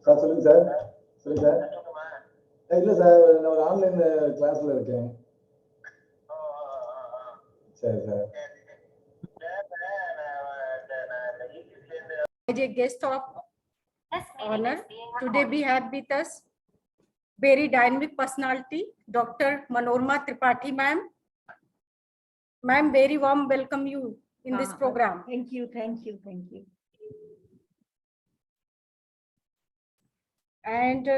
Sir சொல்லுங்க sir. சொல்லுங்க sir. இல்லை சார், நான் ஒரு ஆன்லைன் கிளாஸ்ல இருக்கேன். சரி sir. As a guest of honor, today we have with us very dynamic personality, Dr. Manorma Tripathi ma'am. Ma'am, very warm welcome you in this program. Thank you, thank you, thank you. And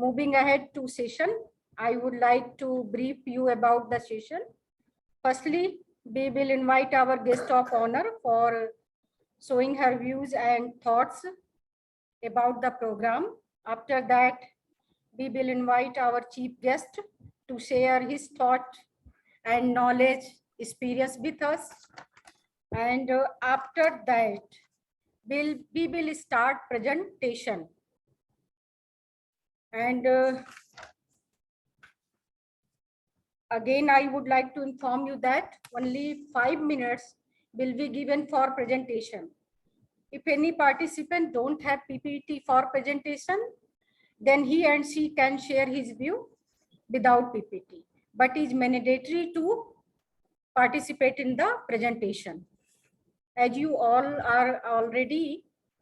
moving ahead to session, I would like to brief you about the session. Firstly, we will invite our guest of honor for showing her views and thoughts about the program. After that, we will invite our chief guest to share his thought and knowledge experience with us. And after that, we will start presentation. And again, I would like to inform you that only 5 minutes will be given for presentation. If any participant don't have PPT for presentation, then he and she can share his view without PPT, but it is mandatory to participate in the presentation. As you all are already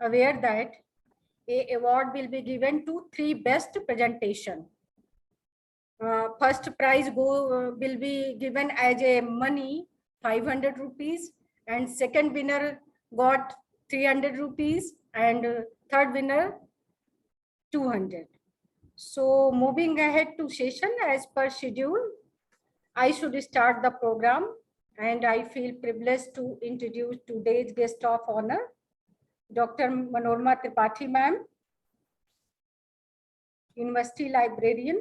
aware that an award will be given to 3 best presentation. First prize will be given as a money 500 rupees, and second winner got 300 rupees, and third winner 200. So moving ahead to session as per schedule, I should start the program, and I feel privileged to introduce today's guest of honor, Dr. Manorma Tripathi ma'am, University Librarian,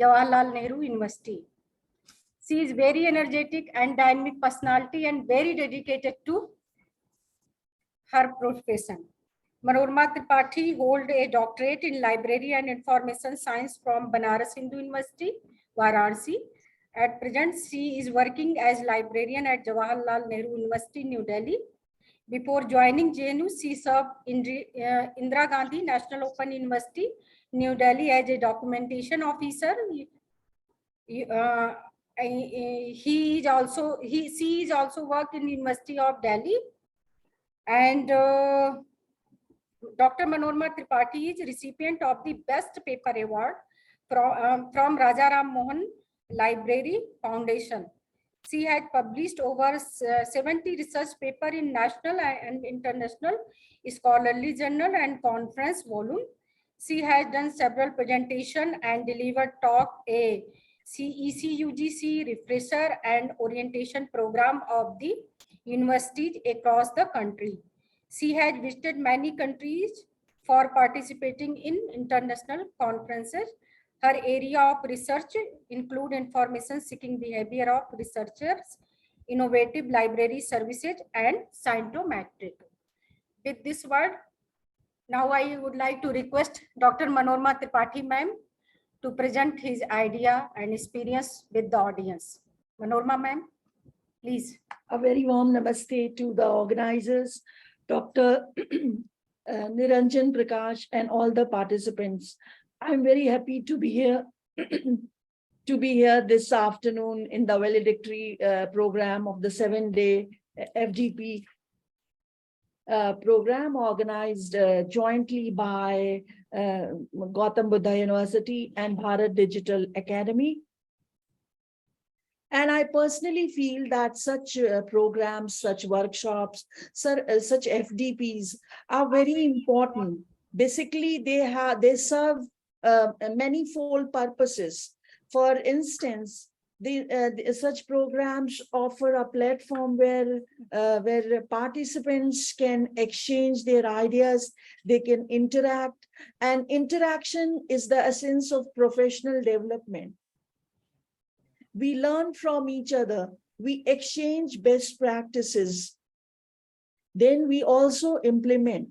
Jawaharlal Nehru University. She is very energetic and dynamic personality and very dedicated to her profession. Manorma Tripathi holds a doctorate in library and information science from Banaras Hindu University, Varanasi. At present, she is working as librarian at Jawaharlal Nehru University, New Delhi. Before joining JNU, she served in Indira Gandhi National Open University, New Delhi as a documentation officer. She is also worked in University of Delhi. And Dr. Manorma Tripathi is recipient of the Best Paper Award from Raja Ram Mohan Library Foundation. She has published over 70 research papers in national and international scholarly journal and conference volume. She has done several presentations and delivered talk a CEC-UGC refresher and orientation program of the universities across the country. She has visited many countries for participating in international conferences. Her area of research include information seeking behavior of researchers, innovative library services, and scientometric. With this word, now I would like to request Dr. Manorma Tripathi ma'am to present his idea and experience with the audience. Manorma ma'am, please. A very warm namaste to the organizers, Dr. Niranjan Prakash, and all the participants. I'm very happy to be here this afternoon in the valedictory program of the 7-day FDP program organized jointly by Gautam University and Bharat Digital Academy. And I personally feel that such programs, such workshops, such FDPs are very important. Basically, they serve manifold purposes. For instance, such programs offer a platform where participants can exchange their ideas, they can interact, and interaction is the essence of professional development. We learn from each other, we exchange best practices, then we also implement.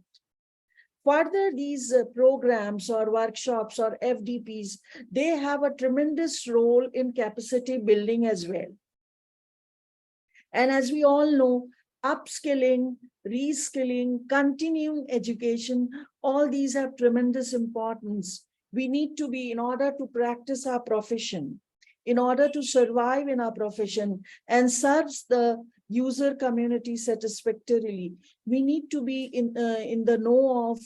Further, these programs or workshops or FDPs, they have a tremendous role in capacity building as well. And as we all know, upskilling, reskilling, continuing education, all these have tremendous importance. We need to be, in order to practice our profession, in order to survive in our profession and serve the user community satisfactorily, we need to be in the know of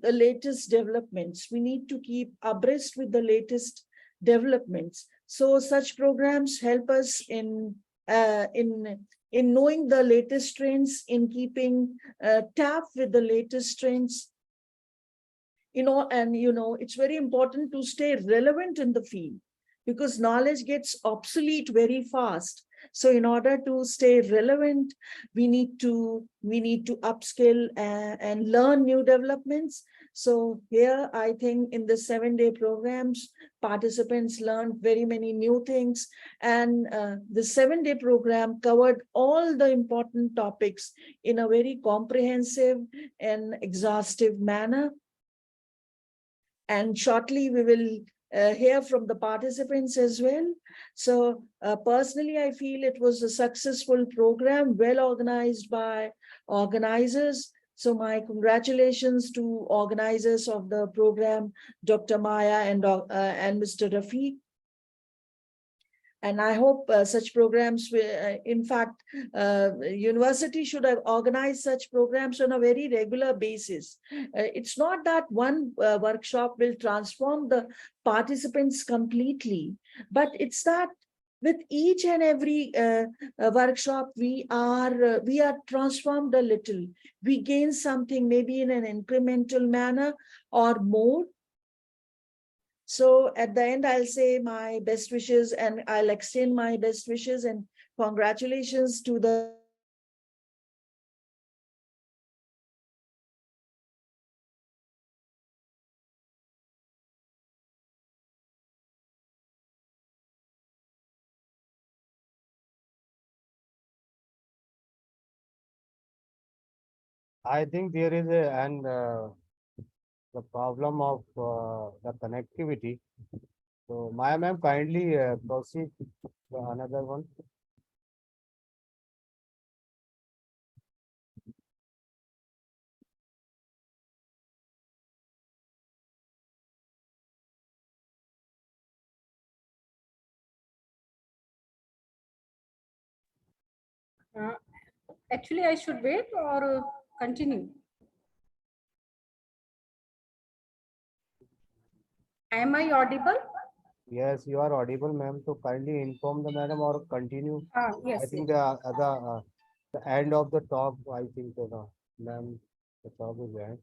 the latest developments. We need to keep abreast with the latest developments. So such programs help us in knowing the latest trends, in keeping tap with the latest trends. And it's very important to stay relevant in the field, because knowledge gets obsolete very fast. So in order to stay relevant, we need to upskill and learn new developments. So here, I think in the 7-day programs, participants learned very many new things. And the 7-day program covered all the important topics in a very comprehensive and exhaustive manner. And shortly, we will hear from the participants as well. So personally, I feel it was a successful program, well organized by organizers. So my congratulations to organizers of the program, Dr. Maya and Mr. Rafiq. And I hope such programs will, in fact, university should have organized such programs on a very regular basis. It's not that one workshop will transform the participants completely, but it's that with each and every workshop, we are transformed a little. We gain something, maybe in an incremental manner or more. So at the end, I'll say my best wishes, and I'll extend my best wishes and congratulations to the I think there is the problem of the connectivity. So, Maya ma'am, kindly proceed to another one. Actually, I should wait or continue. Am I audible? Yes, you are audible, ma'am. So kindly inform the madam or continue. Yes. I think the end of the talk. I think ma'am, the talk is end.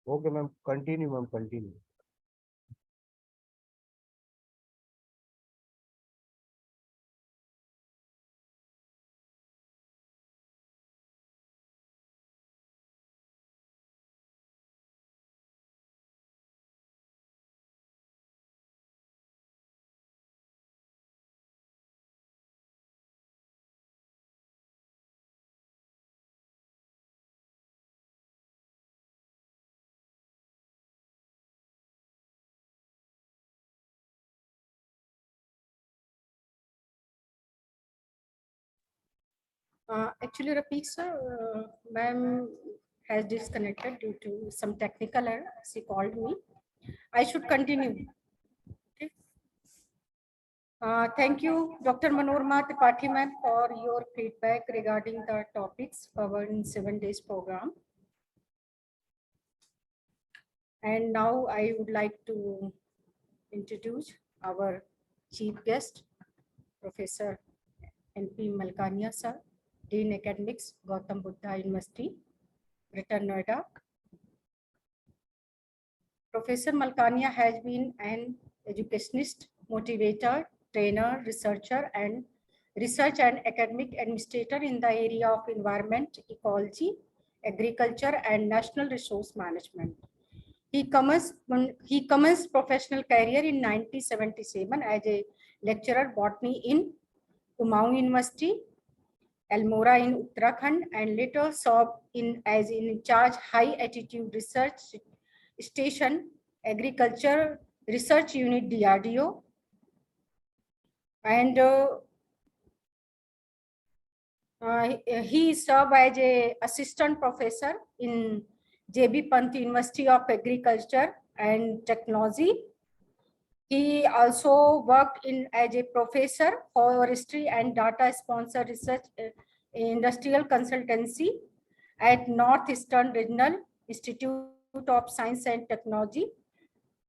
Okay, ma'am. Continue, ma'am. Continue. Actually, Rafiq sir, ma'am has disconnected due to some technical error. She called me. I should continue. Okay. Thank you, Dr. Manorma Tripathi ma'am, for your feedback regarding the topics covered in 7 days program. And now I would like to introduce our chief guest, Professor N.P. Malkania sir, Dean Academics, Gautam Buddha University, Greater Noida. Professor Malkania has been an educationist, motivator, trainer, research and academic administrator in the area of environment, ecology, agriculture, and national resource management. He commenced professional career in 1977 as a lecturer botany in Kumaon University, Almora in Uttarakhand, and later served as in charge high altitude research station, agriculture research unit DRDO, and He served as a assistant professor in JB Pant University of Agriculture and Technology. He also worked as a professor for forestry and data sponsor research industrial consultancy at Northeastern Regional Institute of Science and Technology,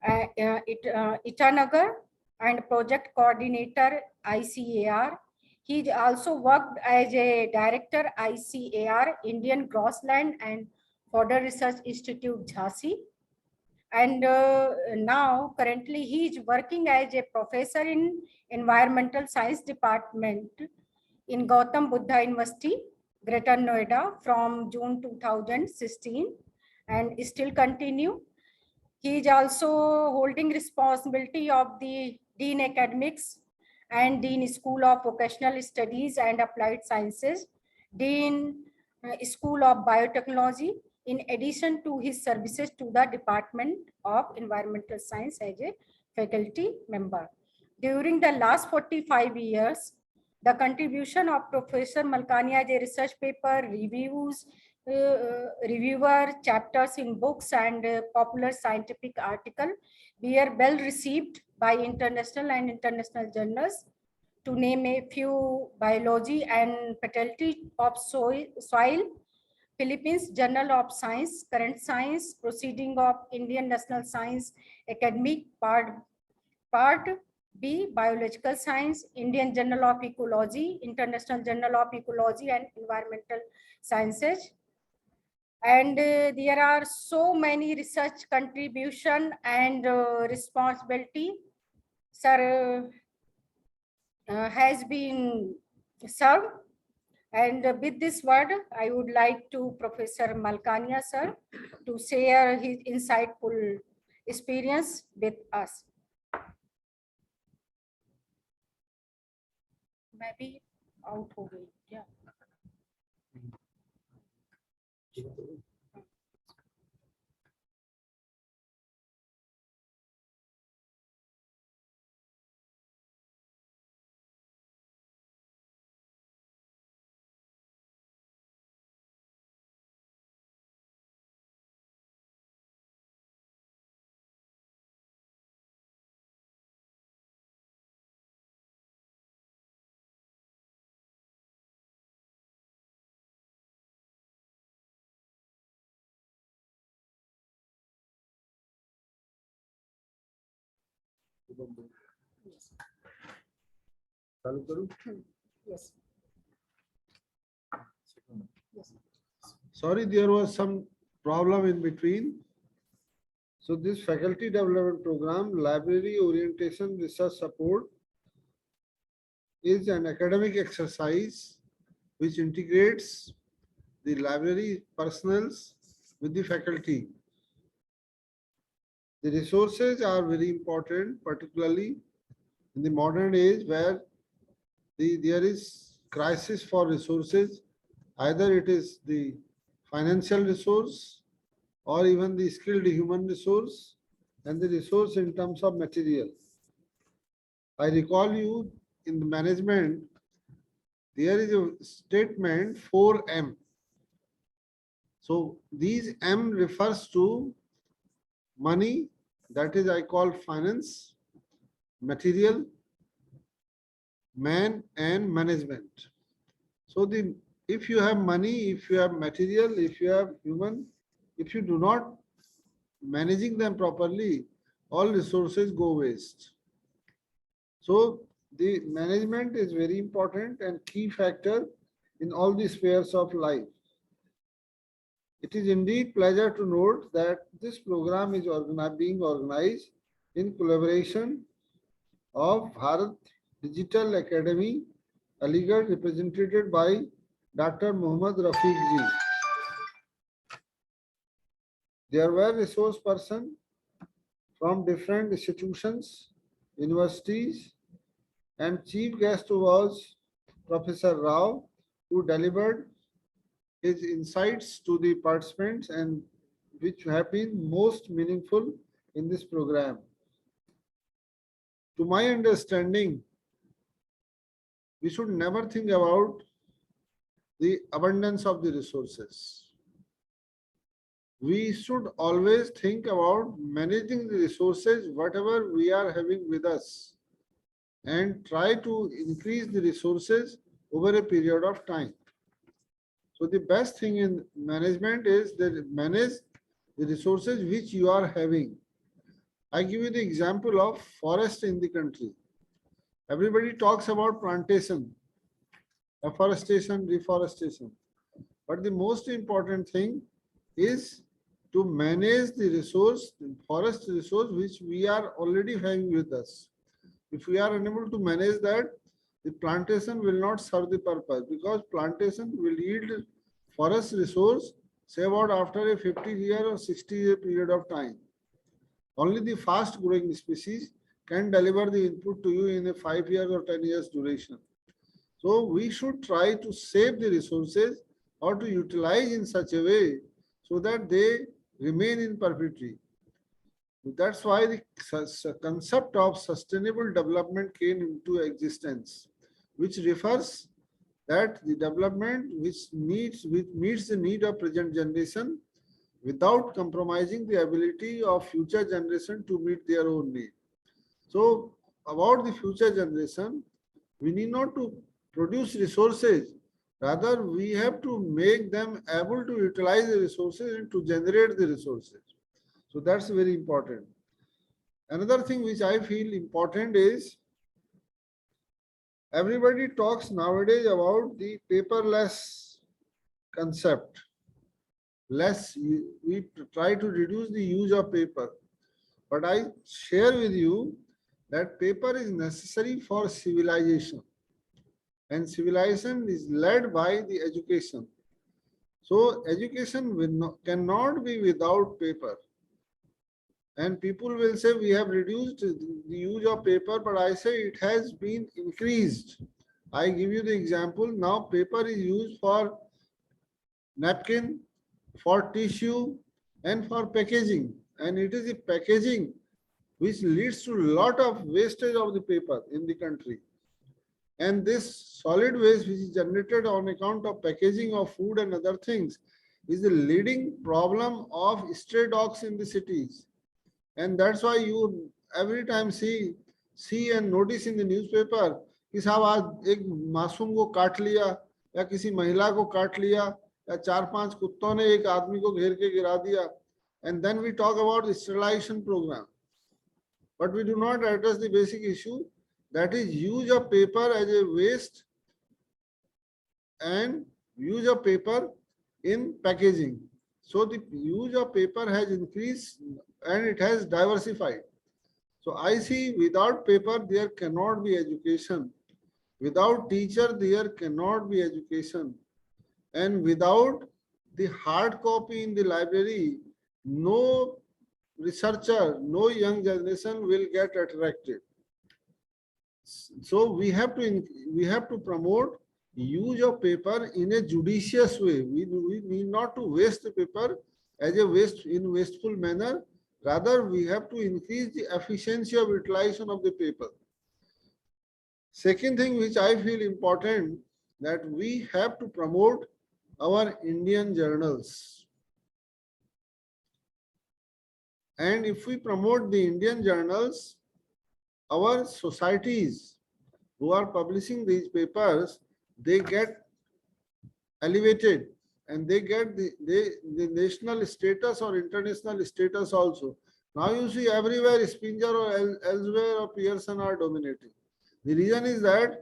Itanagar, and project coordinator ICAR. He also worked as a director ICAR, Indian Grassland and Fodder Research Institute, Jhansi. And now currently he is working as a professor in environmental science department in Gautam Buddha University, Greater Noida from June 2016 and still continue. He is also holding responsibility of the Dean Academics and Dean School of Vocational Studies and Applied Sciences, Dean School of Biotechnology, in addition to his services to the Department of Environmental Science as a faculty member. During the last 45 years, the contribution of Professor Malkania as a research paper, reviews, reviewer, chapters in books and popular scientific article were well received by international and international journals. To name a few: Biology and Fertility of Soil, Philippines Journal of Science, Current Science, Proceeding of Indian National Science Academy, Part B, Biological Science, Indian Journal of Ecology, International Journal of Ecology and Environmental Sciences. And there are so many research contribution and responsibility, sir, has been served. And with this word, I would like to Professor Malkania sir to share his insightful experience with us. Maybe out हो गई क्या? Yes. Yes. Sorry, there was some problem in between. So this faculty development program, library orientation research support, is an academic exercise which integrates the library personnels with the faculty. The resources are very important, particularly in the modern age where there is crisis for resources. Either it is the financial resource or even the skilled human resource and the resource in terms of material. I recall you in the management, there is a statement 4M. So these M refers to money, that is I call finance, material, man and management. So if you have money, if you have material, if you have human, if you do not managing them properly, all resources go waste. So the management is very important and key factor in all the spheres of life. It is indeed pleasure to note that this program is being organized in collaboration of Bharat Digital Academy, Aligarh, represented by Dr. Mohammad Rafiq ji. There were resource persons from different institutions, universities, and chief guest was Professor Rao, who delivered his insights to the participants and which have been most meaningful in this program. To my understanding, we should never think about the abundance of the resources. We should always think about managing the resources, whatever we are having with us, and try to increase the resources over a period of time. So the best thing in management is that manage the resources which you are having. I give you the example of forest in the country. Everybody talks about plantation, afforestation, reforestation. But the most important thing is to manage the resource, the forest resource, which we are already having with us. If we are unable to manage that, the plantation will not serve the purpose, because plantation will yield forest resource, say about after a 50-year or 60-year period of time. Only the fast growing species can deliver the input to you in a 5 years or 10 years duration. So we should try to save the resources or to utilize in such a way so that they remain in perpetuity. That's why the concept of sustainable development came into existence, which refers that the development which meets the need of present generation without compromising the ability of future generation to meet their own need. So about the future generation, we need not to produce resources, rather we have to make them able to utilize the resources and to generate the resources. So that's very important. Another thing which I feel important is everybody talks nowadays about the paperless concept. We try to reduce the use of paper. But I share with you that paper is necessary for civilization. And civilization is led by the education. So education cannot be without paper. And people will say we have reduced the use of paper, but I say it has been increased. I give you the example. Now paper is used for napkin, for tissue, and for packaging. And it is the packaging which leads to a lot of wastage of the paper in the country. And this solid waste which is generated on account of packaging of food and other things is the leading problem of stray dogs in the cities. And that's why you every time see and notice in the newspaper कि साहब आज एक मासूम को काट लिया या किसी महिला को काट लिया या 4-5 कुत्तों ने एक आदमी को घेर के गिरा दिया. And then we talk about the sterilization program. But we do not address the basic issue, that is use of paper as a waste and use of paper in packaging. So the use of paper has increased and it has diversified. So I see without paper there cannot be education. Without teacher there cannot be education. And without the hard copy in the library, no researcher, no young generation will get attracted. So we have to promote use of paper in a judicious way. We need not to waste the paper as a wasteful manner. Rather, we have to increase the efficiency of utilization of the paper. Second thing which I feel important, that we have to promote our Indian journals. And if we promote the Indian journals, our societies who are publishing these papers, they get elevated and they get the national status or international status also. Now you see everywhere Springer or elsewhere or Pearson are dominating. The reason is that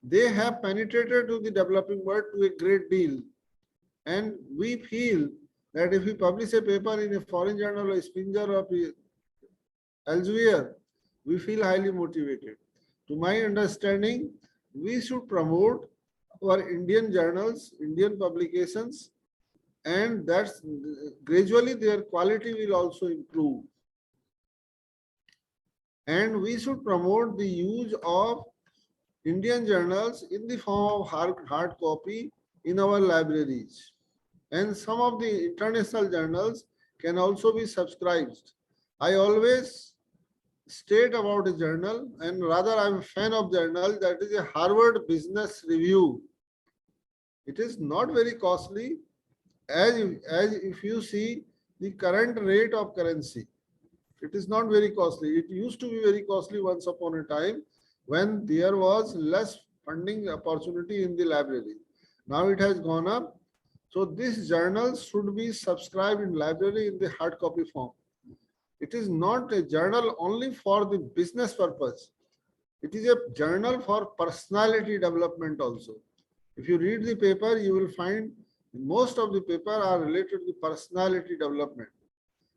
they have penetrated to the developing world to a great deal. And we feel that if we publish a paper in a foreign journal or Springer or elsewhere, we feel highly motivated. To my understanding, we should promote our Indian journals, Indian publications, and that's gradually their quality will also improve. And we should promote the use of Indian journals in the form of hard copy in our libraries. And some of the international journals can also be subscribed. I always state about a journal, and rather I'm a fan of journal, that is a Harvard Business Review. It is not very costly as if you see the current rate of currency. It is not very costly. It used to be very costly once upon a time when there was less funding opportunity in the library. Now it has gone up. So this journal should be subscribed in library in the hard copy form. It is not a journal only for the business purpose. It is a journal for personality development also. If you read the paper, you will find most of the paper are related to personality development.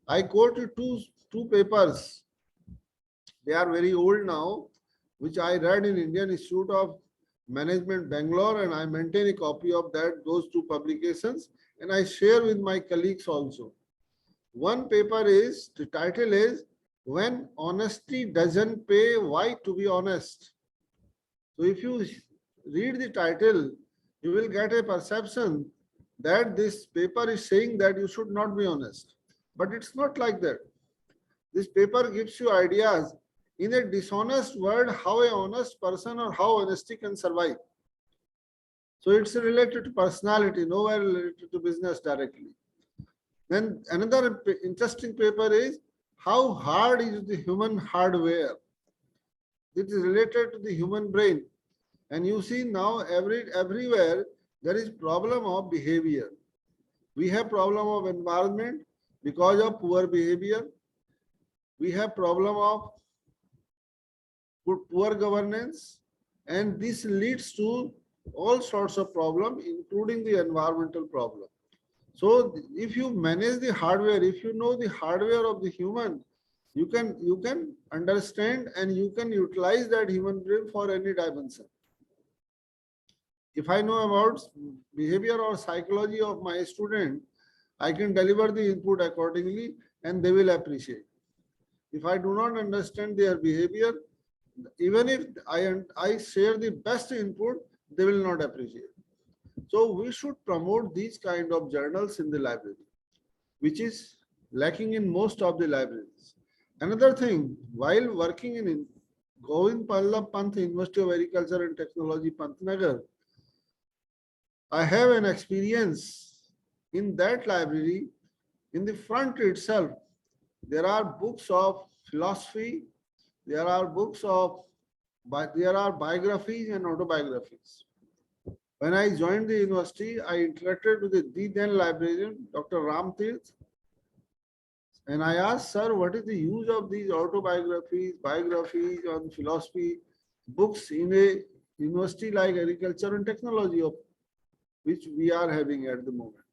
I quoted two papers. They are very old now, which I read in Indian Institute of Management, Bangalore, and I maintain a copy of those two publications, and I share with my colleagues also. One paper is, the title is, When Honesty Doesn't Pay, Why to Be Honest. So if you read the title, you will get a perception that this paper is saying that you should not be honest. But it's not like that. This paper gives you ideas in a dishonest world how a honest person or how honesty can survive. So it's related to personality, nowhere related to business directly. Then another interesting paper is how hard is the human hardware. It is related to the human brain. And you see now everywhere there is problem of behavior. We have problem of environment because of poor behavior. We have problem of poor governance, and this leads to all sorts of problems, including the environmental problem. So if you manage the hardware, if you know the hardware of the human, you can understand and you can utilize that human brain for any dimension. If I know about behavior or psychology of my student, I can deliver the input accordingly and they will appreciate. If I do not understand their behavior, even if I share the best input, they will not appreciate. So we should promote these kind of journals in the library, which is lacking in most of the libraries. Another thing, while working in Govind Pallab Pant University of Agriculture and Technology, Pantnagar, I have an experience in that library. In the front itself, there are books of philosophy, there are biographies and autobiographies. When I joined the university, I interacted with the then librarian, Dr. Ram Tirth, and I asked, sir, what is the use of these autobiographies, biographies on philosophy books in a university like Agriculture and Technology, of which we are having at the moment?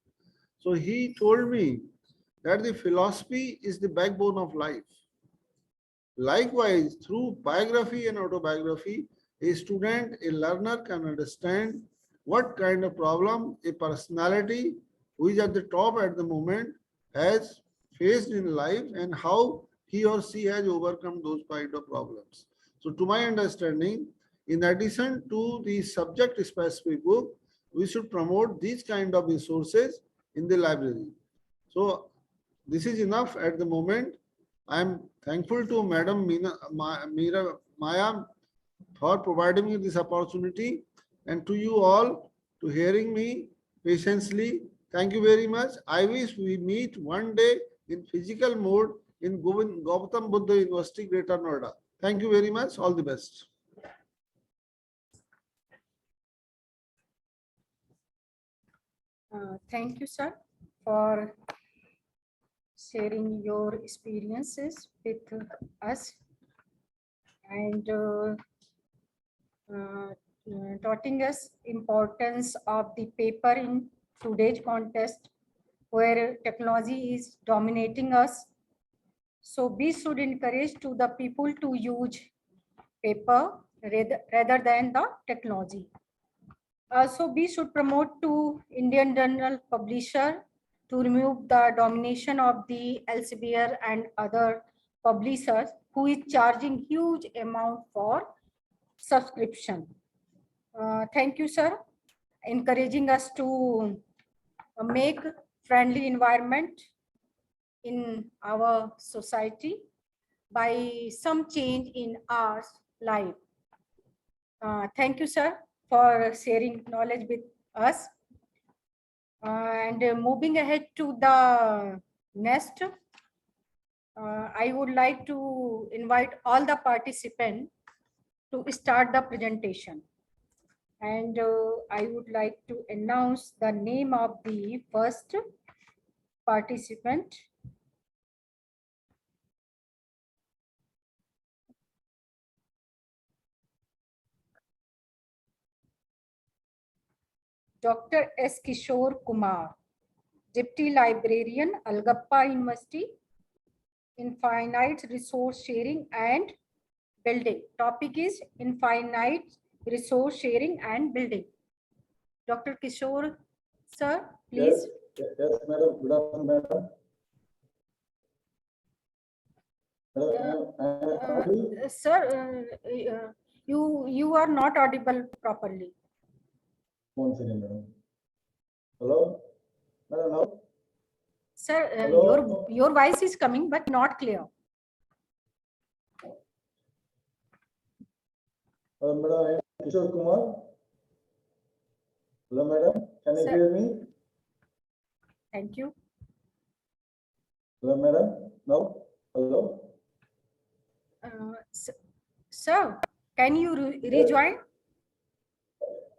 So he told me that the philosophy is the backbone of life. Likewise, through biography and autobiography, a student, a learner can understand what kind of problem a personality who is at the top at the moment has faced in life and how he or she has overcome those kind of problems. So to my understanding, in addition to the subject specific book, we should promote these kind of resources in the library. So this is enough at the moment. I am thankful to Madam Maya for providing me this opportunity, and to you all to hearing me patiently. Thank you very much. I wish we meet one day in physical mode in Gautam Buddha University, Greater Noida. Thank you very much. All the best. Thank you, sir, for sharing your experiences with us and taughting us importance of the paper in today's context where technology is dominating us. So we should encourage to the people to use paper rather than the technology. Also, we should promote to Indian journal publisher to remove the domination of the Elsevier and other publishers who is charging huge amount for subscription. Thank you, sir, encouraging us to make friendly environment in our society by some change in our life. Thank you, sir, for sharing knowledge with us. And moving ahead to the next, I would like to invite all the participants to start the presentation. And I would like to announce the name of the first participant. Dr. S. Kishore Kumar, Deputy Librarian, Algappa University, Infinite Resource Sharing and Building. Topic is Infinite Resource Sharing and Building. Dr. Kishore, sir, please. Yes, madam. Good afternoon, madam. Sir, you are not audible properly. One second, madam. Hello? Madam, now? Sir, Hello? your voice is coming, but not clear. Hello, madam. I am Kishore Kumar. Hello, madam. Can you Sir. hear me? Thank you. Hello, madam. Now? Hello? Sir, can you rejoin?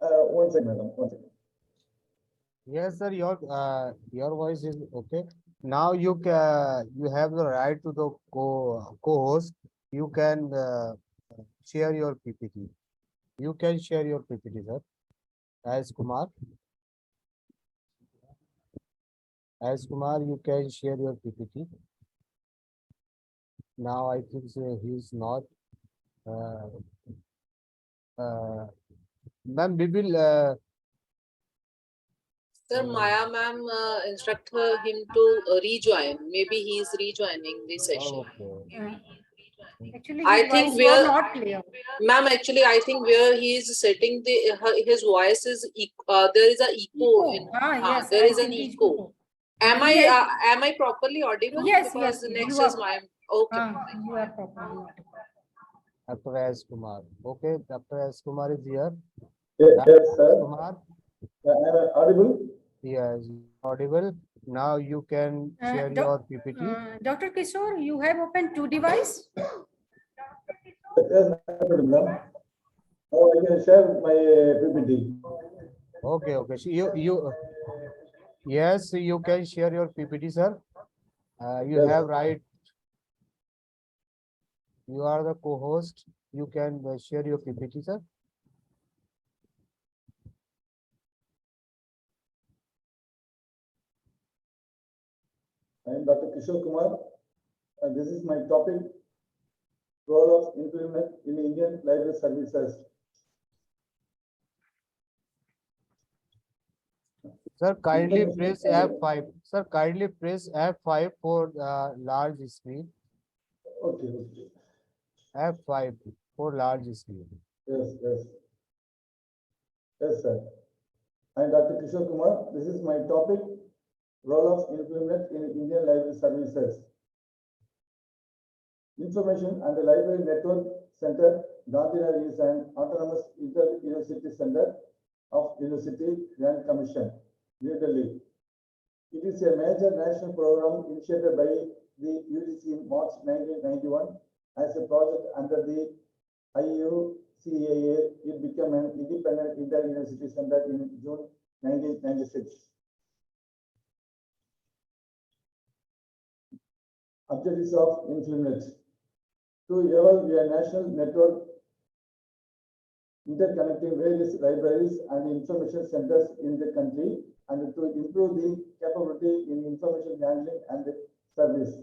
One second, madam. One second. Yes, sir, your voice is okay. Now you have the right to the co-host. You can share your PPT. You can share your PPT, sir. As Kumar. As Kumar, you can share your PPT. Now I think he's not. Ma'am, we will. Sir, Maya ma'am instruct him to rejoin. Maybe he is rejoining the session. Okay. Actually, I his think voice we was are- not clear. Ma'am, actually, I think where he is setting his voice is there is a echo. Yes, there I is an think it's echo. Am He has- am I properly audible? Yes, Because yes, next you is are. my okay. You are properly audible. Dr. S. Kumar. Okay, Dr. S. Kumar is here. Yes, sir. Kumar. Am I audible? Yes, audible. Now you can share your PPT. Dr. Kishore, you have opened two devices? Yes, madam. Now I can share my PPT. Okay, okay. So yes, you can share your PPT, sir. You Yes. have right. You are the co-host. You can share your PPT, sir. I am Dr. Kishore Kumar. This is my topic, role of implement in Indian library services. Sir, kindly press F5. Sir, kindly press F5 for large screen. Okay, okay. F5 for large screen. Yes, yes. Yes, sir. I am Dr. Kishore Kumar. This is my topic, role of implement in Indian library services. Information and the Library Network Center, Gandhinagar is an autonomous inter-university center of University Grant Commission, New Delhi. It is a major national program initiated by the UGC in March 1991 as a project under the IUCAA. It became an independent inter-university center in June 1996. Objectives of InfluNet: to evolve a national network interconnecting various libraries and information centers in the country, and to improve the capability in information handling and service,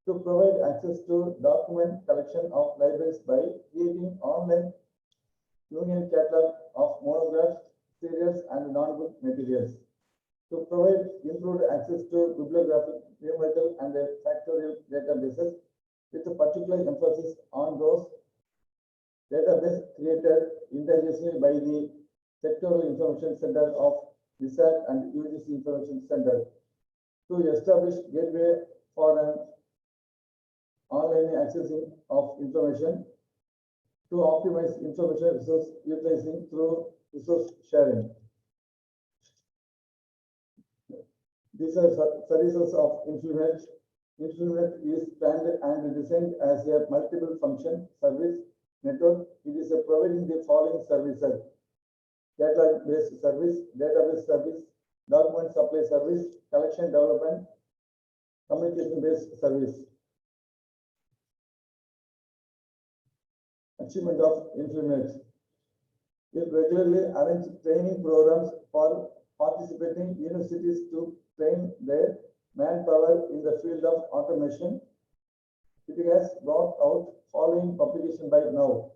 to provide access to document collection of libraries by creating online union catalog of monographs, serials, and non-book materials, to provide improved access to bibliographic, numerical, and factorial databases, with a particular emphasis on those database created indigenously by the Sectoral Information Center of Research and UGC Information Center, to establish gateway for an online accessing of information, to optimize information resource utilizing through resource sharing. These are services of Influent. Influent is planned and designed as a multiple function service network. It is providing the following services: catalog-based service, database service, document supply service, collection development, communication-based service. Achievement of Influent. It regularly arranges training programs for participating universities to train their manpower in the field of automation. It has brought out following publication by now: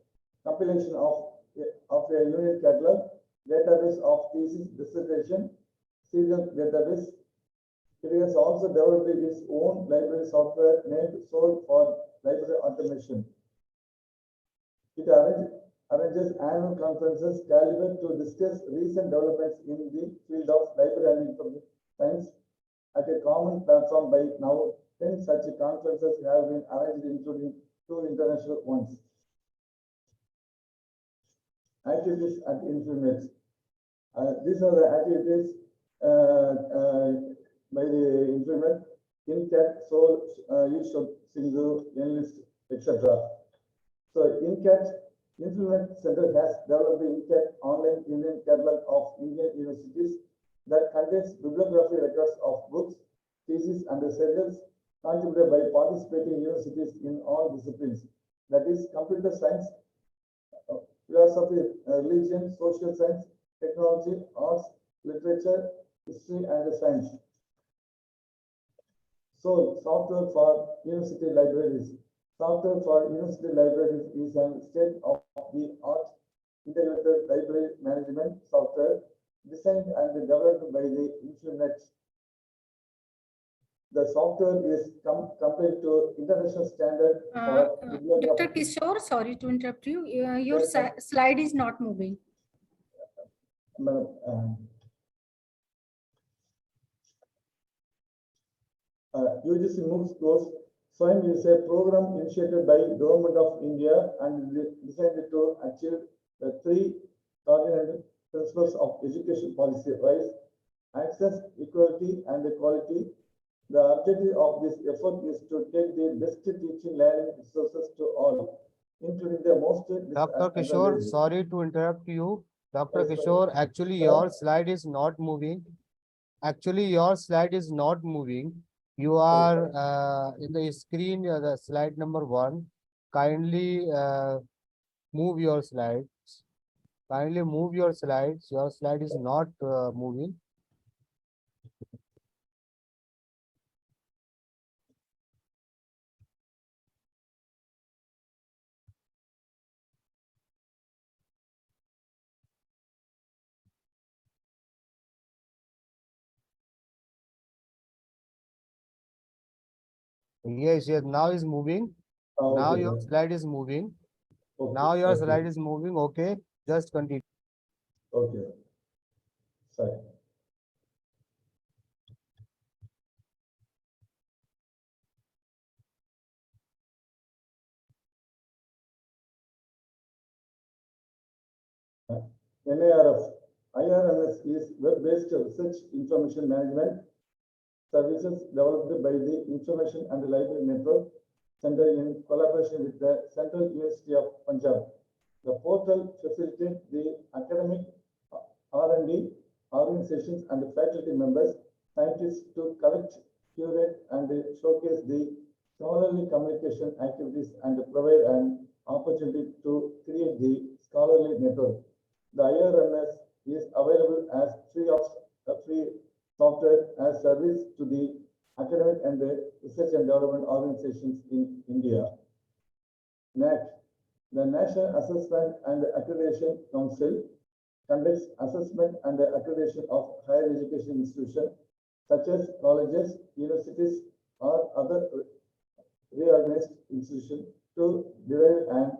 compilation of a unit catalog, database of thesis dissertation, serial database. It has also developed its own library software named Soul for library automation. It arranges annual conferences calibrated to discuss recent developments in the field of library and information science at a common platform. By now, 10 such conferences have been arranged, including 2 international ones. Activities at Influent. These are the activities by the Influent: InCat, Soul, Yusuf, Sindhu, Enlist, etc. So InCat, Influent Center has developed the InCat online Indian catalog of Indian universities that contains bibliography records of books, theses, and researches contributed by participating universities in all disciplines, that is, computer science, philosophy, religion, social science, technology, arts, literature, history, and science. So, software for university libraries. Software for university libraries is a state-of-the-art integrated library management software designed and developed by the Influent. The software is compared to international standard for Dr. bibliography. Kishore, sorry to interrupt you. Your Yes, ma'am. slide is not moving. UGC MOOCs course. SWAYAM is a program initiated by Government of India and designed to achieve the 3 cardinal principles of education policy: rise, access, equality, and quality. The objective of this effort is to take the best teaching learning resources to all, including the most. Dr. Kishore, sorry to interrupt you. Dr. Yes, sir. Kishore, actually your slide is not moving. Actually, your slide is not moving. You are in the screen, the slide number 1. Kindly move your slides. Kindly move your slides. Your slide is not moving. Yes, yes. Now is moving. Now Okay, your sir. slide is moving. Okay, Now your okay. slide is moving. Okay. Just continue. Okay. Sorry. NIRF. IRMS is web-based research information management services developed by the Information and Library Network Center in collaboration with the Central University of Punjab. The portal facilitates the academic R&D organizations and faculty members, scientists to collect, curate, and showcase the scholarly communication activities and provide an opportunity to create the scholarly network. The IRMS is available as free software as service to the academic and research and development organizations in India. NAC, the National Assessment and Accreditation Council, conducts assessment and accreditation of higher education institutions such as colleges, universities, or other reorganized institutions to derive an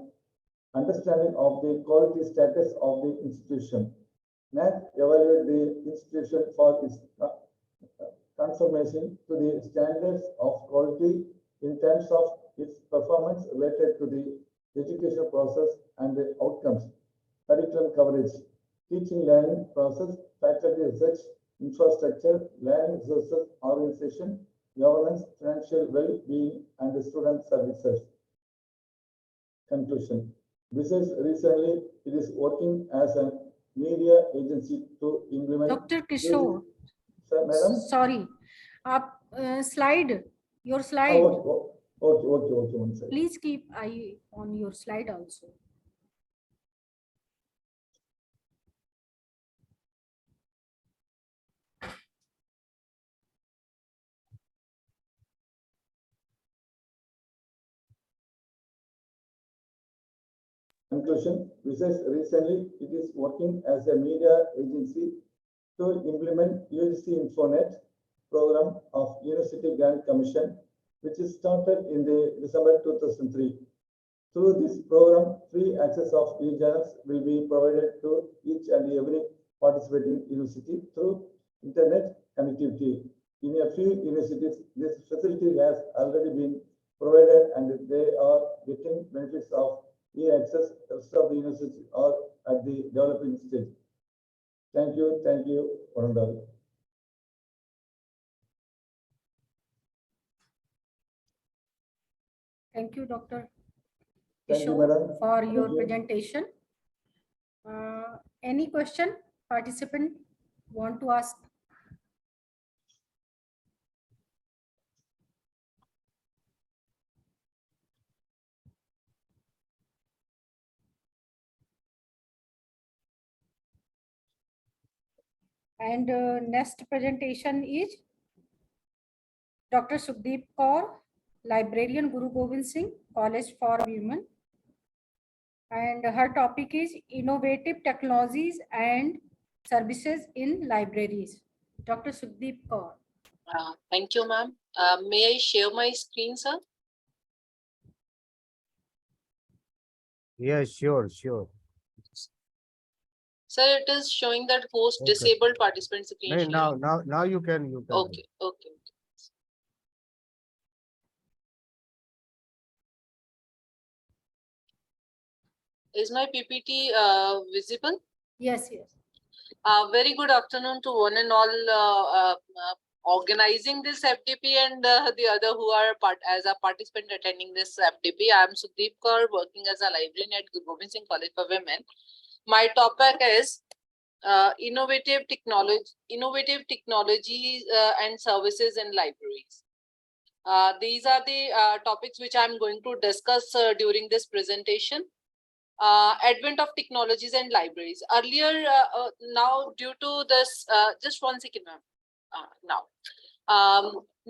understanding of the quality status of the institution. NAC evaluates the institution for its conformation to the standards of quality in terms of its performance related to the educational process and the outcomes, curriculum coverage, teaching learning process, faculty research, infrastructure, land resources, organization, governance, financial well-being, and student services. Conclusion. Besides, recently it is working as a media agency to implement. Dr. Kishore, Sir, madam? sorry, up slide, your Oh, slide. okay, one second. Please keep eye on your slide also. Conclusion. Besides, recently it is working as a media agency to implement UGC Infonet program of University Grant Commission, which is started in the December 2003. Through this program, free access of e-journals will be provided to each and every participating university through internet connectivity. In a few universities, this facility has already been provided and they are getting benefits of e-access. The rest of the universities are at the developing stage. Thank you, Varundal. Thank you, Dr. Thank you, Kishore, madam. for Thank your you. presentation. Any question participant want to ask? And next presentation is Dr. Sukhdeep Kaur, librarian, Guru Gobind Singh College for Women. And her topic is innovative technologies and services in libraries. Dr. Sukhdeep Kaur. Thank you, ma'am. May I share my screen, sir? Yeah, sure. Sir, it is showing that host Okay. disabled participant screen Hey, sharing. now you can. Okay. Is my PPT visible? Yes. Very good afternoon to one and all organizing this FDP and the other who are as a participant attending this FDP. I am Sukhdeep Kaur, working as a librarian at Guru Gobind Singh College for Women. My topic is innovative technologies and services in libraries. These are the topics which I am going to discuss during this presentation. Advent of technologies and libraries. Earlier, now due to this, just one second, ma'am.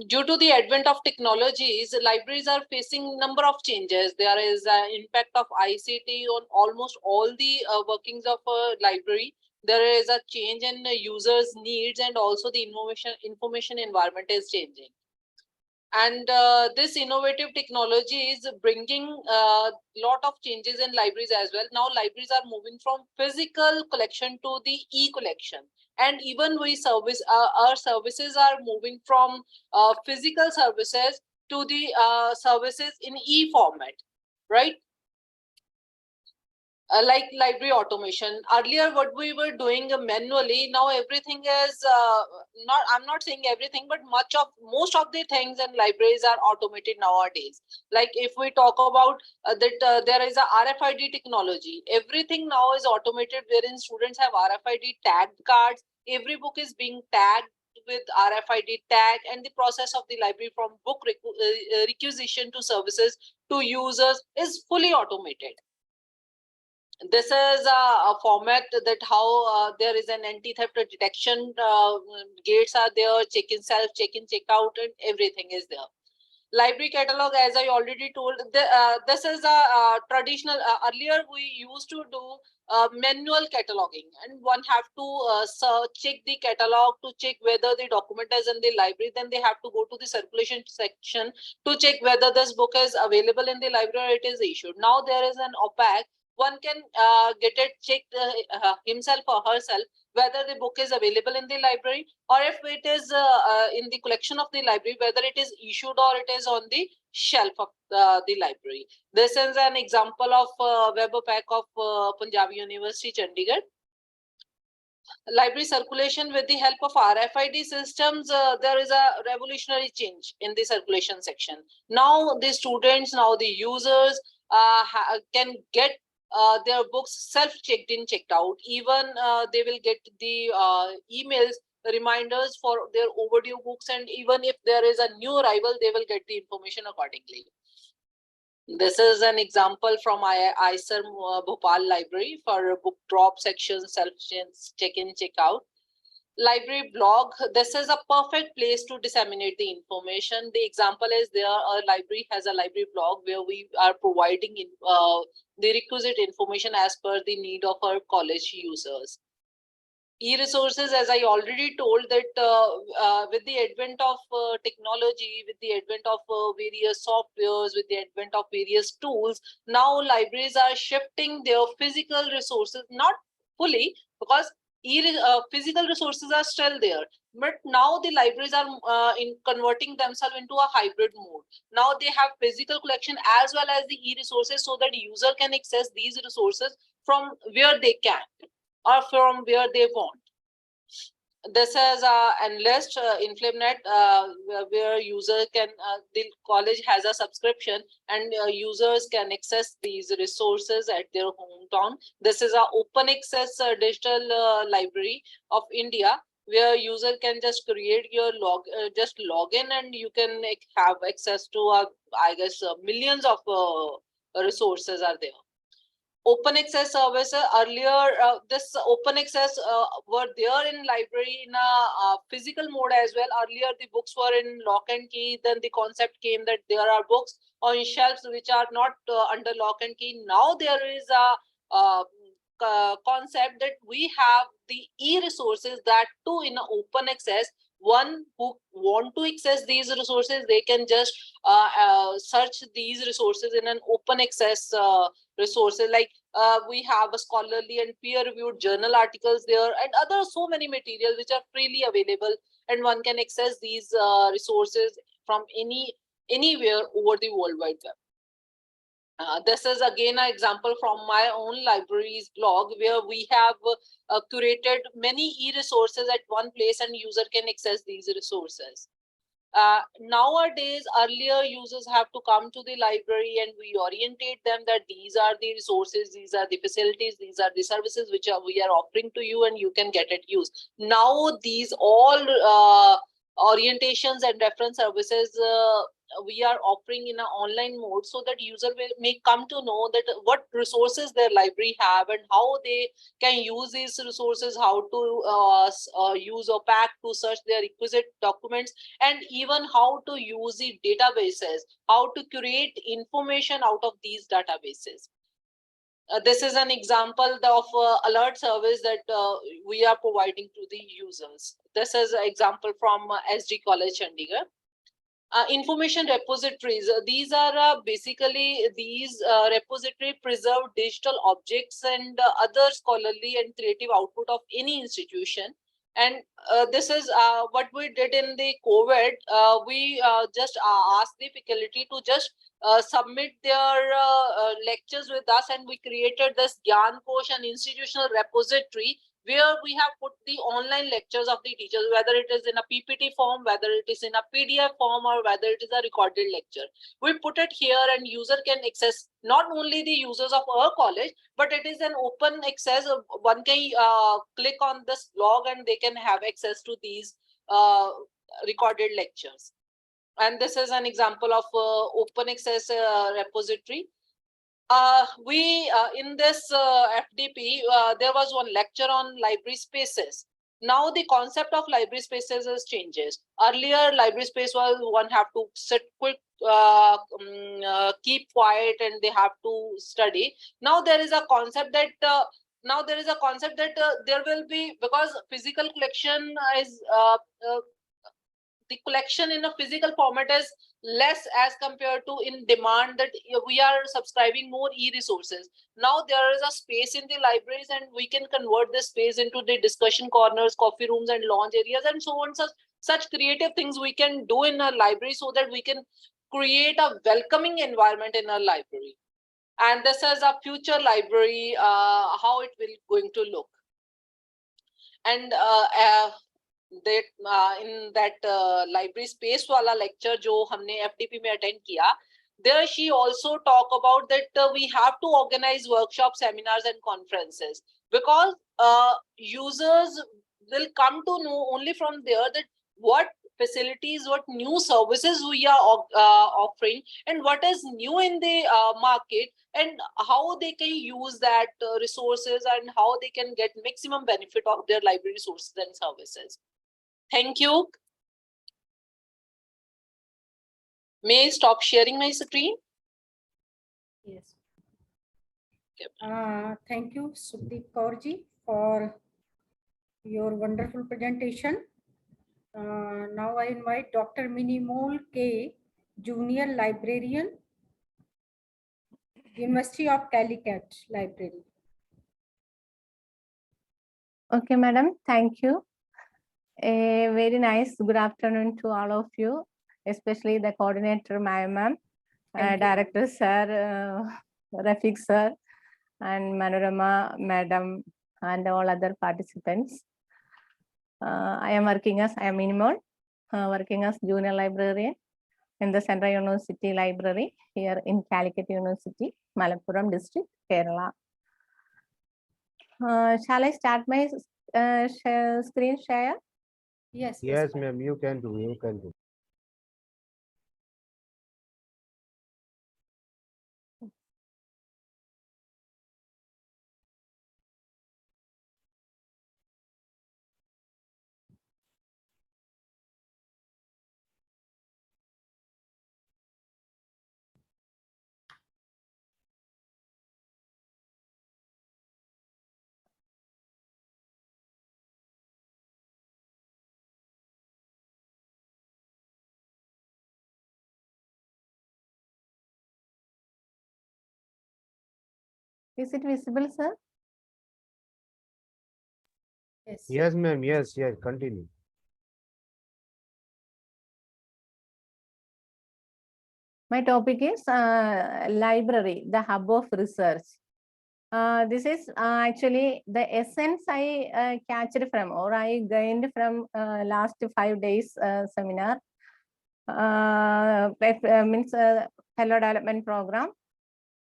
Due to the advent of technologies, libraries are facing number of changes. There is an impact of ICT on almost all the workings of a library. There is a change in users' needs, and also the information environment is changing. And this innovative technology is bringing a lot of changes in libraries as well. Now libraries are moving from physical collection to the e-collection, and even we service our services are moving from physical services to the services in e-format, right? Like library automation. Earlier, what we were doing manually, now everything is I'm not saying everything, but most of the things in libraries are automated nowadays. Like if we talk about that there is a RFID technology, everything now is automated, wherein students have RFID tagged cards. Every book is being tagged with RFID tag, and the process of the library from book requisition to services to users is fully automated. This is a format that how there is an anti-theft detection gates are there, check-in, self-check-in, check-out, and everything is there. Library catalog, as I already told, this is a traditional. Earlier, we used to do manual cataloging, and one have to check the catalog to check whether the document is in the library. Then they have to go to the circulation section to check whether this book is available in the library or it is issued. Now there is an opaque. One can get it checked himself or herself whether the book is available in the library, or if it is in the collection of the library, whether it is issued or it is on the shelf of the library. This is an example of web pack of Punjab University, Chandigarh. library circulation with the help of RFID systems, there is a revolutionary change in the circulation section. Now the students, now the users can get their books self-checked in, checked out. Even they will get the emails, reminders for their overdue books, and even if there is a new arrival, they will get the information accordingly. This is an example from ISER Bhopal library for book drop section, self check-in, check-out. Library blog, this is a perfect place to disseminate the information. The example is there, a library has a library blog where we are providing the requisite information as per the need of our college users. E-resources, as I already told, that with the advent of technology, with the advent of various softwares, with the advent of various tools, now libraries are shifting their physical resources, not fully, because physical resources are still there, but now the libraries are in converting themselves into a hybrid mode. Now they have physical collection as well as the e-resources, so that user can access these resources from where they can or from where they want. This is an list InflameNet where user can, the college has a subscription, and users can access these resources at their hometown. This is a open access digital library of India, where user can just create your just log in, and you can have access to I guess millions of resources are there. Open access services, earlier this open access were there in library in a physical mode as well. Earlier the books were in lock and key, then the concept came that there are books on shelves which are not under lock and key. Now there is a concept that we have the e-resources, that too in open access. One who want to access these resources, they can just search these resources in an open access resources, like we have a scholarly and peer-reviewed journal articles there, and other so many materials which are freely available, and one can access these resources from anywhere over the World Wide Web. This is again an example from my own library's blog, where we have curated many e-resources at one place, and user can access these resources. Nowadays, earlier users have to come to the library, and we orientate them that these are the resources, these are the facilities, these are the services which we are offering to you, and you can get it used. Now these all orientations and reference services we are offering in an online mode, so that user may come to know that what resources their library have, and how they can use these resources, how to use OPAC to search their requisite documents, and even how to use the databases, how to create information out of these databases. This is an example of alert service that we are providing to the users. This is an example from SG College, Chandigarh. Information repositories. These are basically these repository preserve digital objects and other scholarly and creative output of any institution. And this is what we did in the COVID. We just asked the faculty to just submit their lectures with us, and we created this Gyan Kosh, an institutional repository, where we have put the online lectures of the teachers, whether it is in a PPT form, whether it is in a PDF form, or whether it is a recorded lecture. We put it here, and user can access, not only the users of our college, but it is an open access. One can click on this blog, and they can have access to these recorded lectures. And this is an example of open access repository. We in this FDP, there was one lecture on library spaces. Now the concept of library spaces has changes. Earlier, library space was one have to sit quick, keep quiet, and they have to study. Now there is a concept that there will be, because physical collection is the collection in a physical format is less as compared to in demand, that we are subscribing more e-resources. Now there is a space in the libraries, and we can convert this space into the discussion corners, coffee rooms, and lounge areas, and so on. Such creative things we can do in a library, so that we can create a welcoming environment in a library. And this is a future library, how it will going to look. and that in that library space wala lecture jo humne FDP mein attend kiya, there she also talk about that we have to organize workshops, seminars and conferences, because users will come to know only from there that what facilities, what new services we are offering, and what is new in the market, and how they can use that resources, and how they can get maximum benefit of their library resources and services. Thank you. May I stop sharing my screen? Yes. Yep. Thank you, Sudeep Kaurji, for your wonderful presentation. Now I invite Dr. Minimol K, Junior Librarian, University of Calicut Library. Okay, madam, thank you. A very nice good afternoon to all of you, especially the coordinator, my ma'am, Thank you. director sir, Rafiq sir, and Manorama madam, and all other participants. I am Minimol, working as junior librarian in the Central University Library here in Calicut University, Malappuram district, Kerala. Shall I start my screen share? Yes. Yes, ma'am, you can do, you can do. Is it visible, sir? Yes. Yes, ma'am, yes, continue. My topic is library, the hub of research. This is actually the essence I catched from, or I gained from last 5 days seminar. Means Hello Development Program.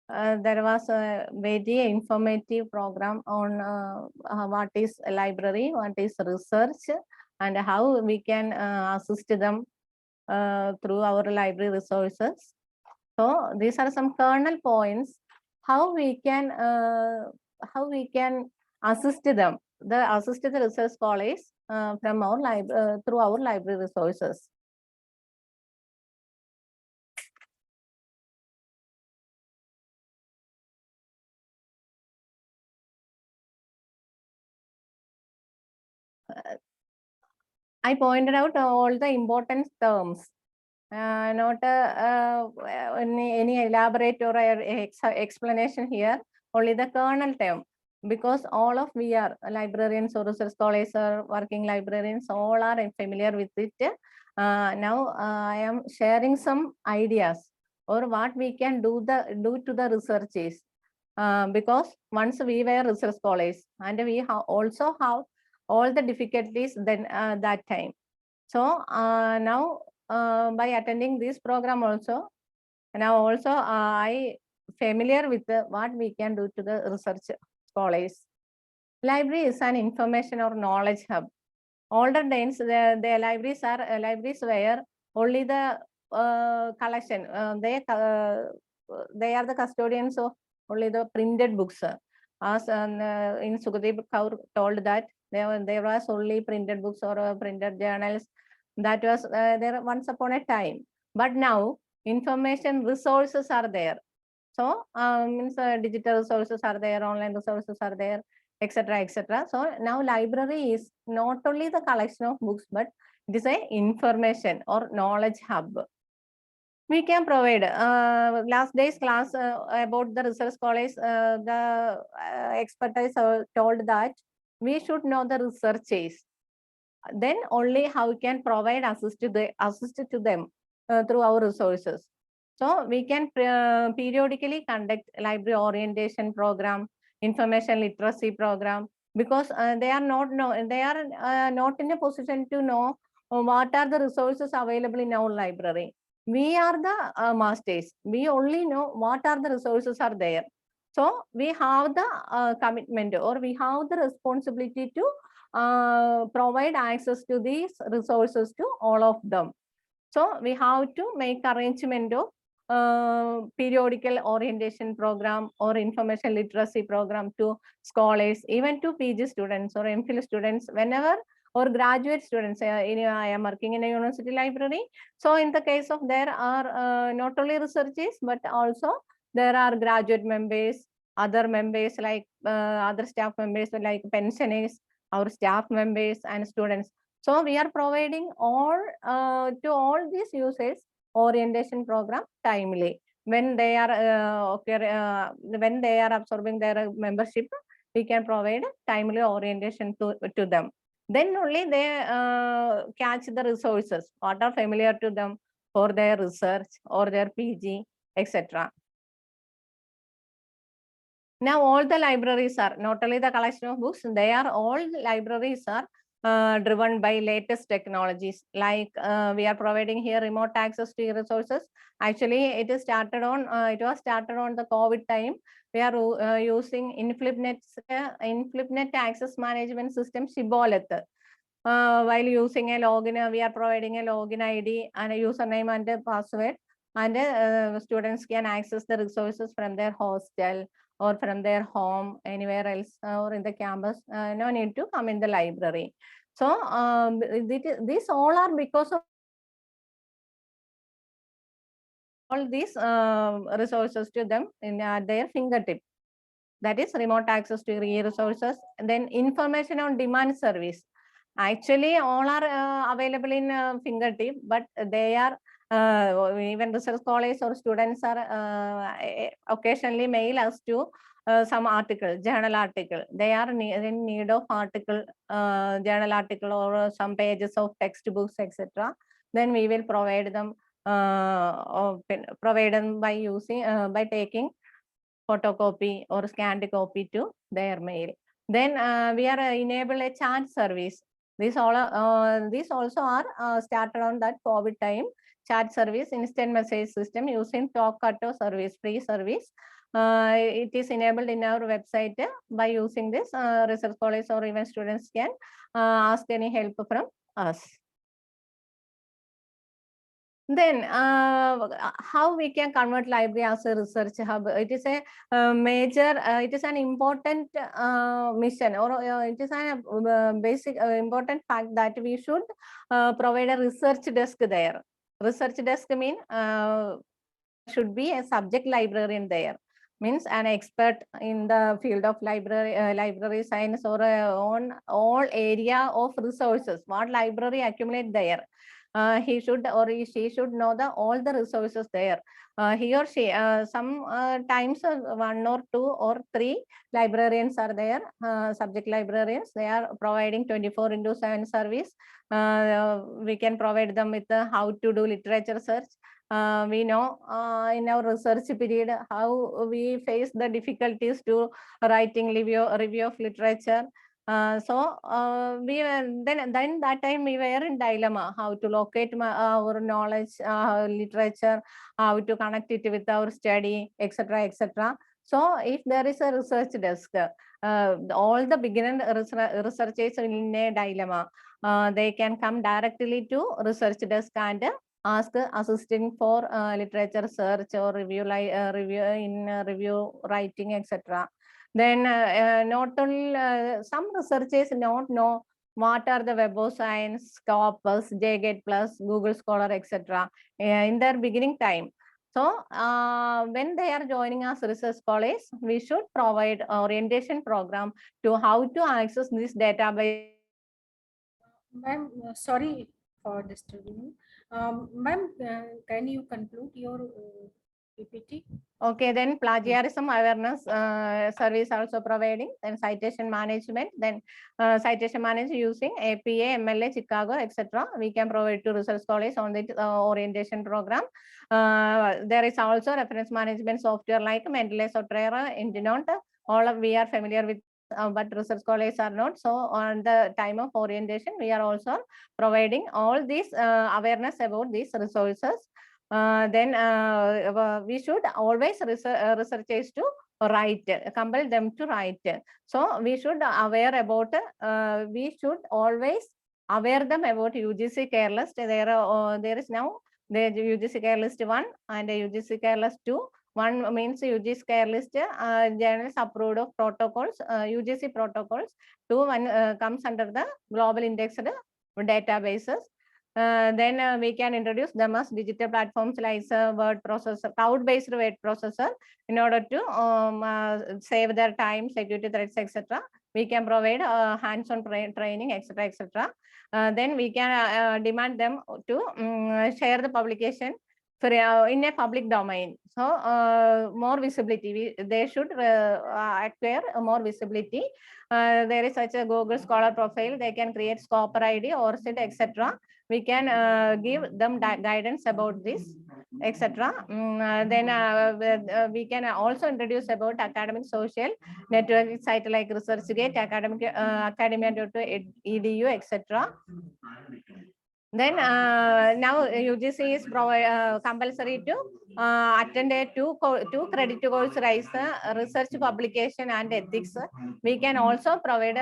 There was a very informative program on what is a library, what is research, and how we can assist them through our library resources. So these are some kernel points how we can assist them, assist the research scholars from our library through our library resources. I pointed out all the important terms. Not any elaborate or explanation here, only the kernel term, because all of we are librarians or research scholars or working librarians, all are familiar with it. Now I am sharing some ideas or what we can do to the researches, because once we were research scholars and we also have all the difficulties then that time. So now by attending this program also, now also I familiar with what we can do to the research scholars. Library is an information or knowledge hub. Older days, the libraries where only the collection, they are the custodians of only the printed books. As in Sukhdev Kaur told that there was only printed books or printed journals. That was there once upon a time. But now information resources are there. So means digital resources are there, online resources are there, etc., etc. So now library is not only the collection of books, but it is a information or knowledge hub. We can provide last day's class about the research scholars. The expertise told that we should know the researches. Then only how we can provide assist to them through our resources. So we can periodically conduct library orientation program, information literacy program, because they are not not in a position to know what are the resources available in our library. We are the masters. We only know what are the resources are there. So we have the commitment, or we have the responsibility to provide access to these resources to all of them. So we have to make arrangement of periodical orientation program or information literacy program to scholars, even to PG students or MPhil students, whenever, or graduate students. I am working in a university library. So in the case of, there are not only researchers, but also there are graduate members, other members like other staff members like pensioners, our staff members and students. So we are providing all to all these users orientation program timely. When they are when they are absorbing their membership, we can provide timely orientation to them. Then only they catch the resources what are familiar to them for their research or their PG, etc. Now all the libraries are not only the collection of books, they are all libraries are driven by latest technologies, like we are providing here remote access to resources. Actually, it was started on the COVID time. We are using InflipNet access management system Shibboleth. While using a login, we are providing a login ID and a username and a password, and students can access the resources from their hostel or from their home, anywhere else, or in the campus. No need to come in the library. So these all are because of all these resources to them in their fingertip. That is remote access to resources. And then information on demand service. Actually, all are available in fingertip, but they are even research scholars or students are occasionally mail us to some article, journal article. They are in need of article, journal article, or some pages of textbooks, etc. Then we will provide them by using by taking photocopy or scanned copy to their mail. Then we are enable a chat service. These also are started on that COVID time. Chat service, instant message system using Talkato service, free service. It is enabled in our website. By using this, research scholars or even students can ask any help from us. Then how we can convert library as a research hub? It is a major, it is an important mission, or it is a basic important fact that we should provide a research desk there. Research desk mean should be a subject librarian there. Means an expert in the field of library science, or on all area of resources, what library accumulate there. He should or she should know all the resources there. He or she, sometimes one or two or three librarians are there, subject librarians. They are providing 24/7 service. We can provide them with how to do literature search. We know in our research period how we face the difficulties to writing review of literature. So we were then that time we were in dilemma how to locate our knowledge, literature, how to connect it with our study, etc., etc. So if there is a research desk, all the beginner researchers are in a dilemma. They can come directly to research desk and ask assisting for literature search or review writing, etc. Then not only some researchers don't know what are the Web of Science, Scopus, JGate Plus, Google Scholar, etc. In their beginning time. So when they are joining us research scholars, we should provide orientation program to how to access this database. Ma'am, sorry for disturbing. Ma'am, can you conclude your PPT? Okay, then plagiarism awareness service also providing, then citation management, then citation management using APA, MLA, Chicago, etc. We can provide to research scholars on the orientation program. There is also reference management software like Mendeley, Software, Indianote. All of we are familiar with but research scholars are not. So on the time of orientation, we are also providing all these awareness about these resources. Then we should always researchers to write, compel them to write. So we should aware about, we should always aware them about UGC care list. There is now the UGC care list 1 and UGC care list 2. One means UGC care list, journals approved of protocols, UGC protocols. 2 one comes under the global indexed databases. Then we can introduce them as digital platforms like word processor, cloud-based word processor, in order to save their time, security threats, etc. We can provide hands-on training, etc., etc. Then we can demand them to share the publication for in a public domain. So more visibility, they should acquire more visibility. There is such a Google Scholar profile. They can create Scopper ID or SID, etc. We can give them guidance about this, etc. Then we can also introduce about academic social network site like ResearchGate, academic academia.edu, etc. Then now UGC is compulsory to attend a two credit course, rise research publication and ethics. We can also provide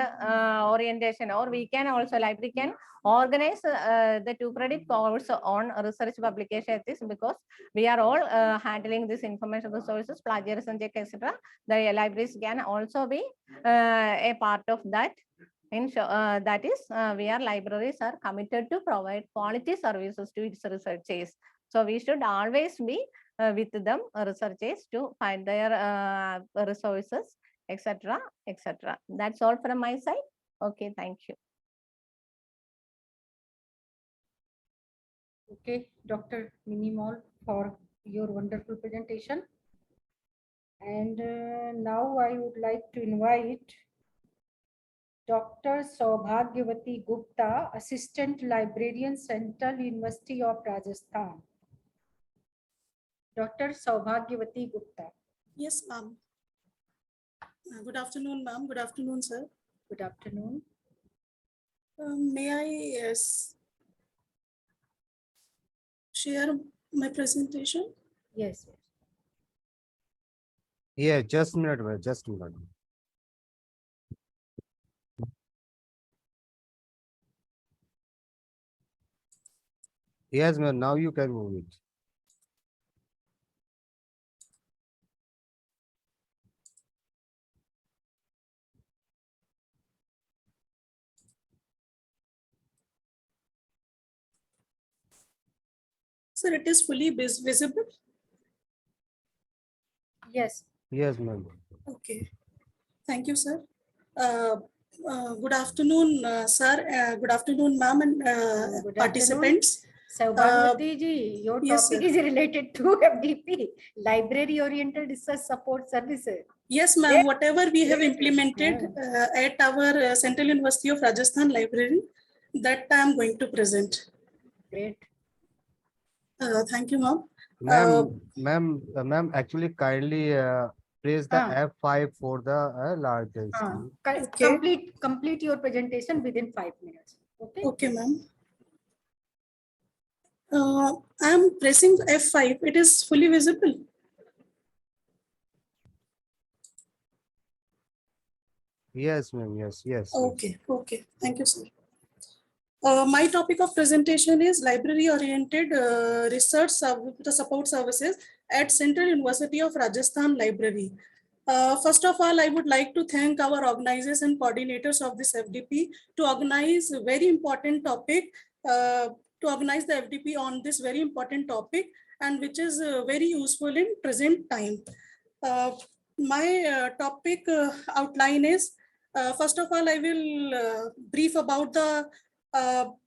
orientation, or we can also, library can organize the 2 credit course on research publication ethics, because we are all handling this information resources, plagiarism check, etc. The libraries can also be a part of that. That is, libraries are committed to provide quality services to its researchers. So we should always be with them, researchers, to find their resources, etc., etc. That's all from my side. Okay, thank you. Okay, Dr. Minimol, for your wonderful presentation. And now I would like to invite Dr. Saubhagyavati Gupta, Assistant Librarian, Central University of Rajasthan. Dr. Saubhagyavati Gupta. Yes, ma'am. Good afternoon, ma'am. Good afternoon, sir. Good afternoon. May I share my presentation? Yes. Yeah, just a minute, ma'am, just a minute. Yes, ma'am, now you can move it. Sir, it is fully visible? Yes. Yes, ma'am. Okay. Thank you, sir. Good afternoon, sir. Good afternoon, ma'am, and Good participants. Saubhagyavati ji, your yes, topic sir. is related to FDP, Library Oriented Research Support Services. Yes, ma'am. Whatever we have implemented at our Central University of Rajasthan Library, that I am going to present. Great. Thank you, ma'am. Ma'am, actually kindly press the F5 for the largest. Okay. Complete your presentation within 5 minutes. Okay. Okay, ma'am. I am pressing F5. It is fully visible. Yes, ma'am. Yes. Okay. Okay. Thank you, sir. My topic of presentation is library-oriented research support services at Central University of Rajasthan Library. First of all, I would like to thank our organizers and coordinators of this FDP to organize a very important topic, to organize the FDP on this very important topic, and which is very useful in present time. My topic outline is, first of all, I will brief about the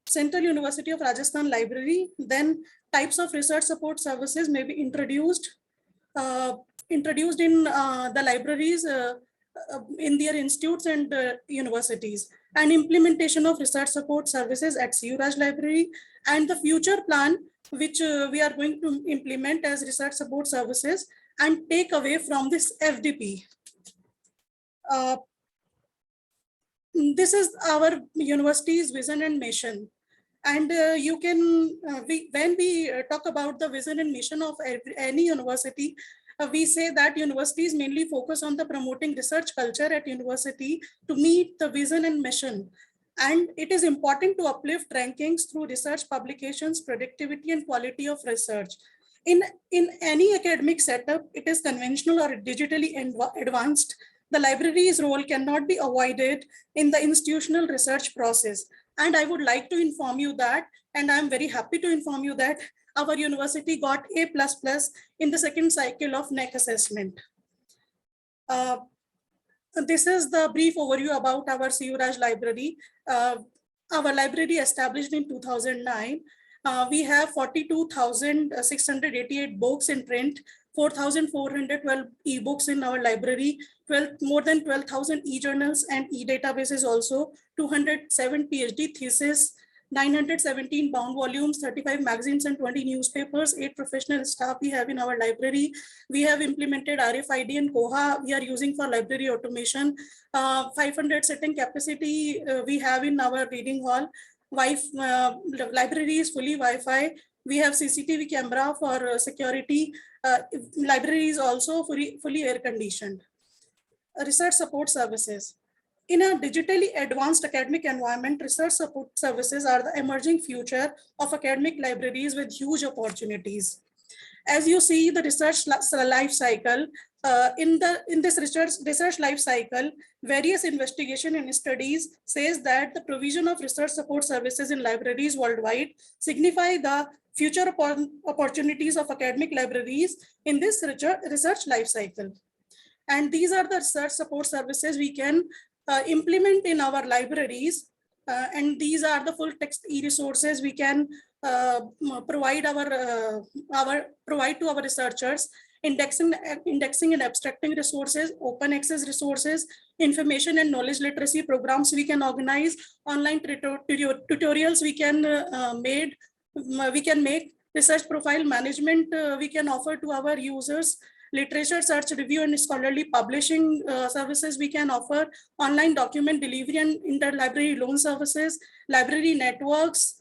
Central University of Rajasthan Library. Then types of research support services may be introduced in the libraries in their institutes and universities, and implementation of research support services at CURAJ Library, and the future plan which we are going to implement as research support services and take away from this FDP. this is our university's vision and mission. And you can, when we talk about the vision and mission of any university, we say that universities mainly focus on the promoting research culture at university to meet the vision and mission. And it is important to uplift rankings through research publications, productivity and quality of research. In any academic setup, it is conventional or digitally advanced, the library's role cannot be avoided in the institutional research process. And I would like to inform you that, and I'm very happy to inform you that our university got A++ in the second cycle of NEC assessment. This is the brief overview about our CU Raj library. Our library established in 2009. We have 42,688 books in print, 4,412 ebooks in our library, more than 12,000 e-journals and e-databases also, 207 PhD theses, 917 bound volumes, 35 magazines and 20 newspapers, 8 professional staff we have in our library. We have implemented RFID and Koha we are using for library automation. 500 sitting capacity we have in our reading hall. Library is fully Wi-Fi. We have CCTV camera for security. Library is also fully air conditioned. Research support services. In a digitally advanced academic environment, research support services are the emerging future of academic libraries with huge opportunities. As you see the research life cycle, in this research life cycle, various investigation and studies says that the provision of research support services in libraries worldwide signify the future opportunities of academic libraries in this research life cycle. And these are the research support services we can implement in our libraries. And these are the full text e-resources we can provide to our researchers. Indexing and abstracting resources, open access resources, information and knowledge literacy programs we can organize, online tutorials we can make, research profile management we can offer to our users, literature search review and scholarly publishing services we can offer, online document delivery and interlibrary loan services, library networks,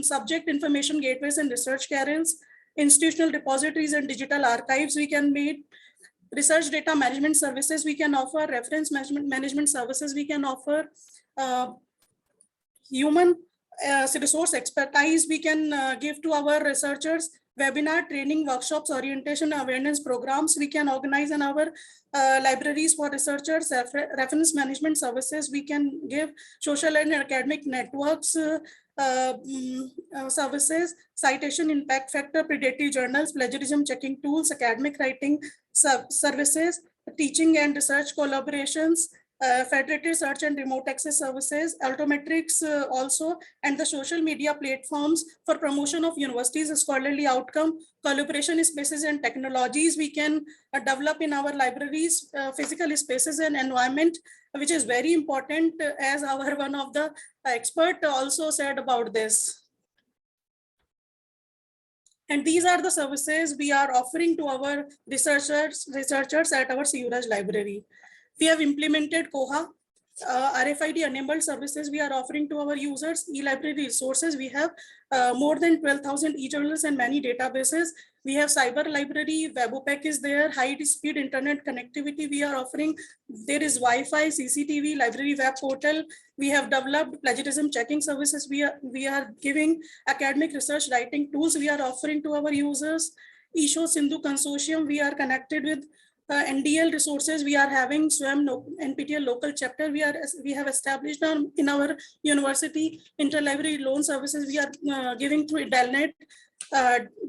subject information gateways and research cairns, institutional repositories and digital archives we can make, research data management services we can offer, reference management services we can offer, human resource expertise we can give to our researchers, webinar, training, workshops, orientation, awareness programs we can organize in our libraries for researchers, reference management services we can give, social and academic networks services, citation impact factor, predatory journals, plagiarism checking tools, academic writing services, teaching and research collaborations, federated search and remote access services, altometrics also, and the social media platforms for promotion of universities' scholarly outcome, collaboration spaces and technologies we can develop in our libraries, physical spaces and environment, which is very important, as our one of the expert also said about this. And these are the services we are offering to our researchers at our CU Raj library. We have implemented Koha, RFID enabled services we are offering to our users, e-library resources. We have more than 12,000 e-journals and many databases. We have cyber library, WebOPEC is there, high speed internet connectivity we are offering. There is Wi-Fi, CCTV, library web portal. We have developed plagiarism checking services. We are giving academic research writing tools we are offering to our users. Isho Sindhu Consortium, we are connected with NDL resources. We are having SWAM NPTEL local chapter. We have established in our university. Interlibrary loan services we are giving through Delnet.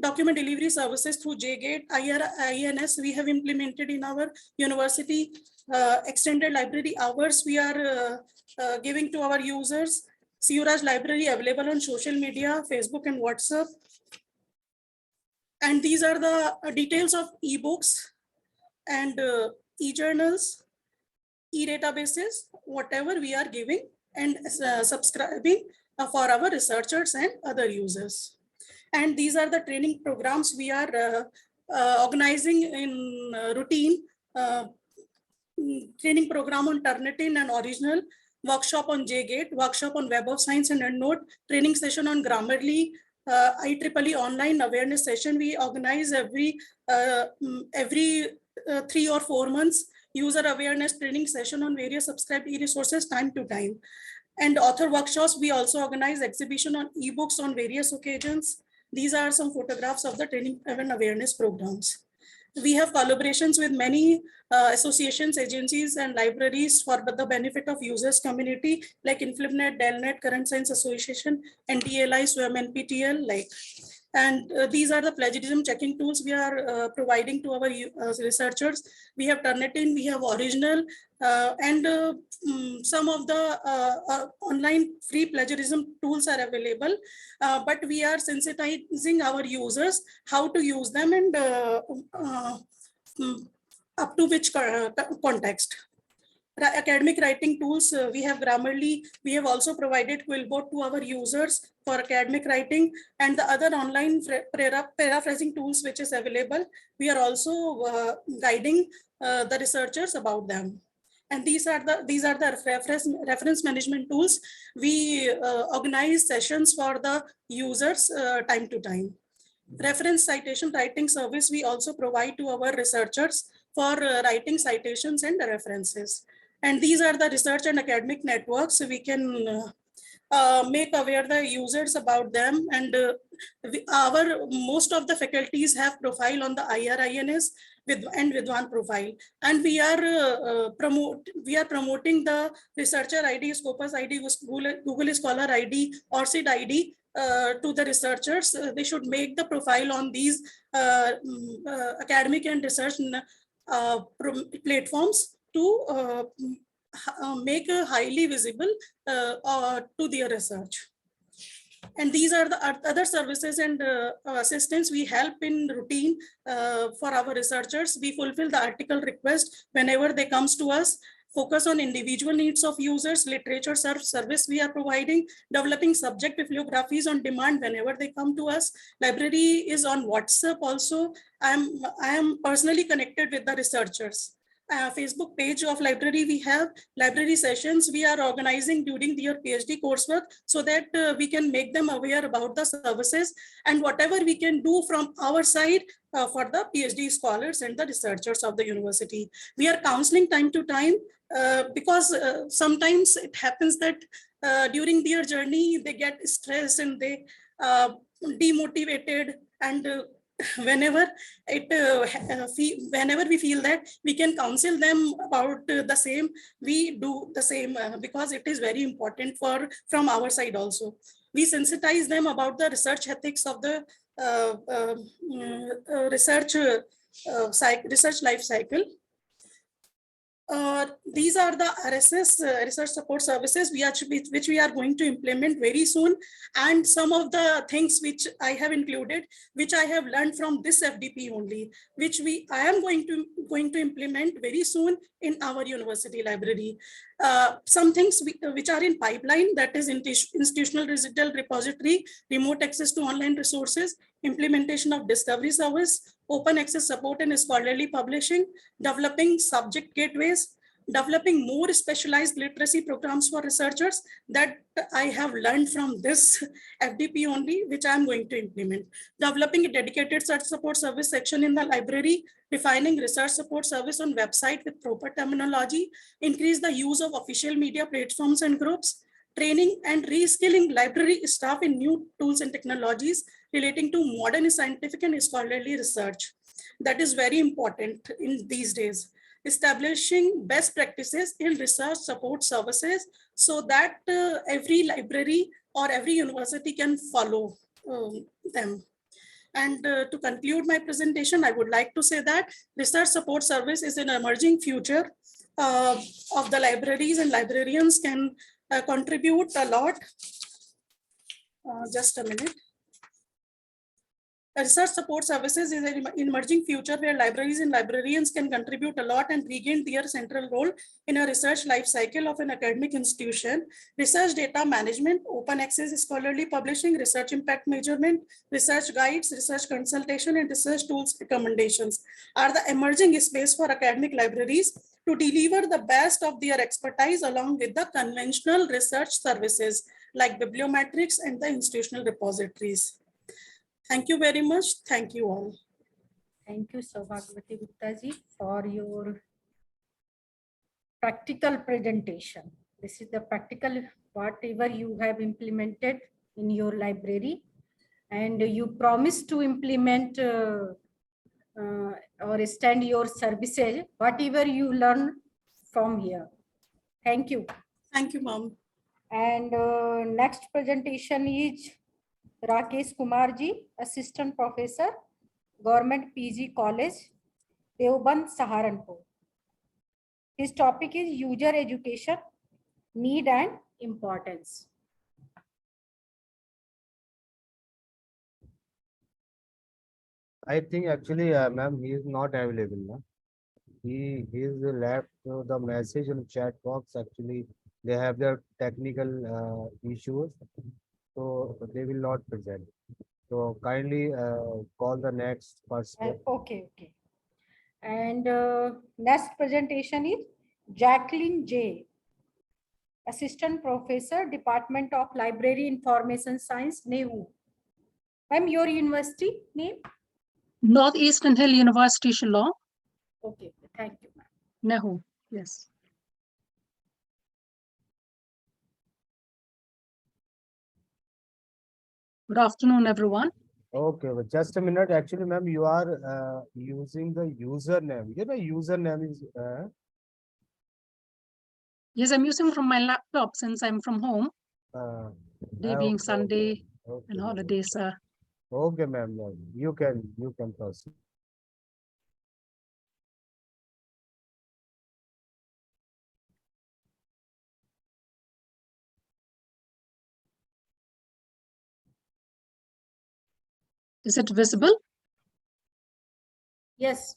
Document delivery services through JGate, INS we have implemented in our university. Extended library hours we are giving to our users. CU Raj library available on social media, Facebook and WhatsApp. And these are the details of ebooks and e-journals, e-databases, whatever we are giving and subscribing for our researchers and other users. And these are the training programs we are organizing in routine. Training program on Turnitin and original, workshop on JGate, workshop on Web of Science and EndNote, training session on Grammarly, IEEE online awareness session. We organize every 3 or 4 months user awareness training session on various subscribed e-resources time to time. And author workshops, we also organize exhibition on ebooks on various occasions. These are some photographs of the training and awareness programs. We have collaborations with many associations, agencies, and libraries for the benefit of users community like InflipNet, DELNet, Current Science Association, NTLI, SWAM, NPTL, like. And these are the plagiarism checking tools we are providing to our researchers. We have Turnitin, we have Original, and some of the online free plagiarism tools are available, but we are sensitizing our users how to use them and up to which context. Academic writing tools, we have Grammarly. We have also provided Quillbot to our users for academic writing, and the other online paraphrasing tools which is available. We are also guiding the researchers about them. And these are the reference management tools. We organize sessions for the users time to time. Reference citation writing service we also provide to our researchers for writing citations and references. And these are the research and academic networks. We can make aware the users about them. And most of the faculties have profile on the IRINS and Vidwan profile. And we are promoting the researcher ID, Scopus ID, Google Scholar ID, ORCID ID to the researchers. They should make the profile on these academic and research platforms to make a highly visible to their research. And these are the other services and assistance we help in routine for our researchers. We fulfill the article request whenever they comes to us, focus on individual needs of users, literature service we are providing, developing subject bibliographies on demand whenever they come to us. Library is on WhatsApp also. I am personally connected with the researchers. Facebook page of library, we have library sessions we are organizing during their PhD coursework so that we can make them aware about the services and whatever we can do from our side for the PhD scholars and the researchers of the university. We are counseling time to time because sometimes it happens that during their journey, they get stressed and they demotivated, and whenever we feel that we can counsel them about the same, we do the same because it is very important from our side also. We sensitize them about the research ethics of the research life cycle. These are the RSS research support services which we are going to implement very soon, and some of the things which I have included, which I have learned from this FDP only, which I am going to implement very soon in our university library. Some things which are in pipeline, that is institutional digital repository, remote access to online resources, implementation of discovery service, open access support and scholarly publishing, developing subject gateways, developing more specialized literacy programs for researchers that I have learned from this FDP only, which I am going to implement. Developing a dedicated search support service section in the library, defining research support service on website with proper terminology, increase the use of official media platforms and groups, training and reskilling library staff in new tools and technologies relating to modern scientific and scholarly research. That is very important in these days. Establishing best practices in research support services so that every library or every university can follow them. And to conclude my presentation, I would like to say that research support service is an emerging future of the libraries, and librarians can contribute a lot. Just a minute. Research support services is an emerging future where libraries and librarians can contribute a lot and regain their central role in a research life cycle of an academic institution. Research data management, open access scholarly publishing, research impact measurement, research guides, research consultation, and research tools recommendations are the emerging space for academic libraries to deliver the best of their expertise along with the conventional research services like bibliometrics and the institutional repositories. Thank you very much. Thank you all. Thank you, Saubhagyavati Gupta ji, for your practical presentation. This is the practical whatever you have implemented in your library, and you promise to implement or extend your services, whatever you learn from here. Thank you. Thank you, ma'am. And next presentation is Rakesh Kumar ji, Assistant Professor, Government PG College, Deoband, Saharanpur. His topic is user education, need and importance. I think actually, ma'am, he is not available now. He is left the message in chat box. Actually, they have their technical issues, so they will not present. So kindly call the next person. Okay, okay. And next presentation is Jacqueline J, Assistant Professor, Department of Library Information Science, NEHU. Ma'am, your university name? Northeastern Hill University, Shillong. Okay, thank you, ma'am. Nehu, yes. Good afternoon, everyone. Okay, but just a minute. Actually, ma'am, you are using the username. You know, username is Yes, I'm using from my laptop since I'm from home, day being okay, Sunday okay, and ma'am. holidays. Okay, ma'am. You can proceed. Is it visible? Yes,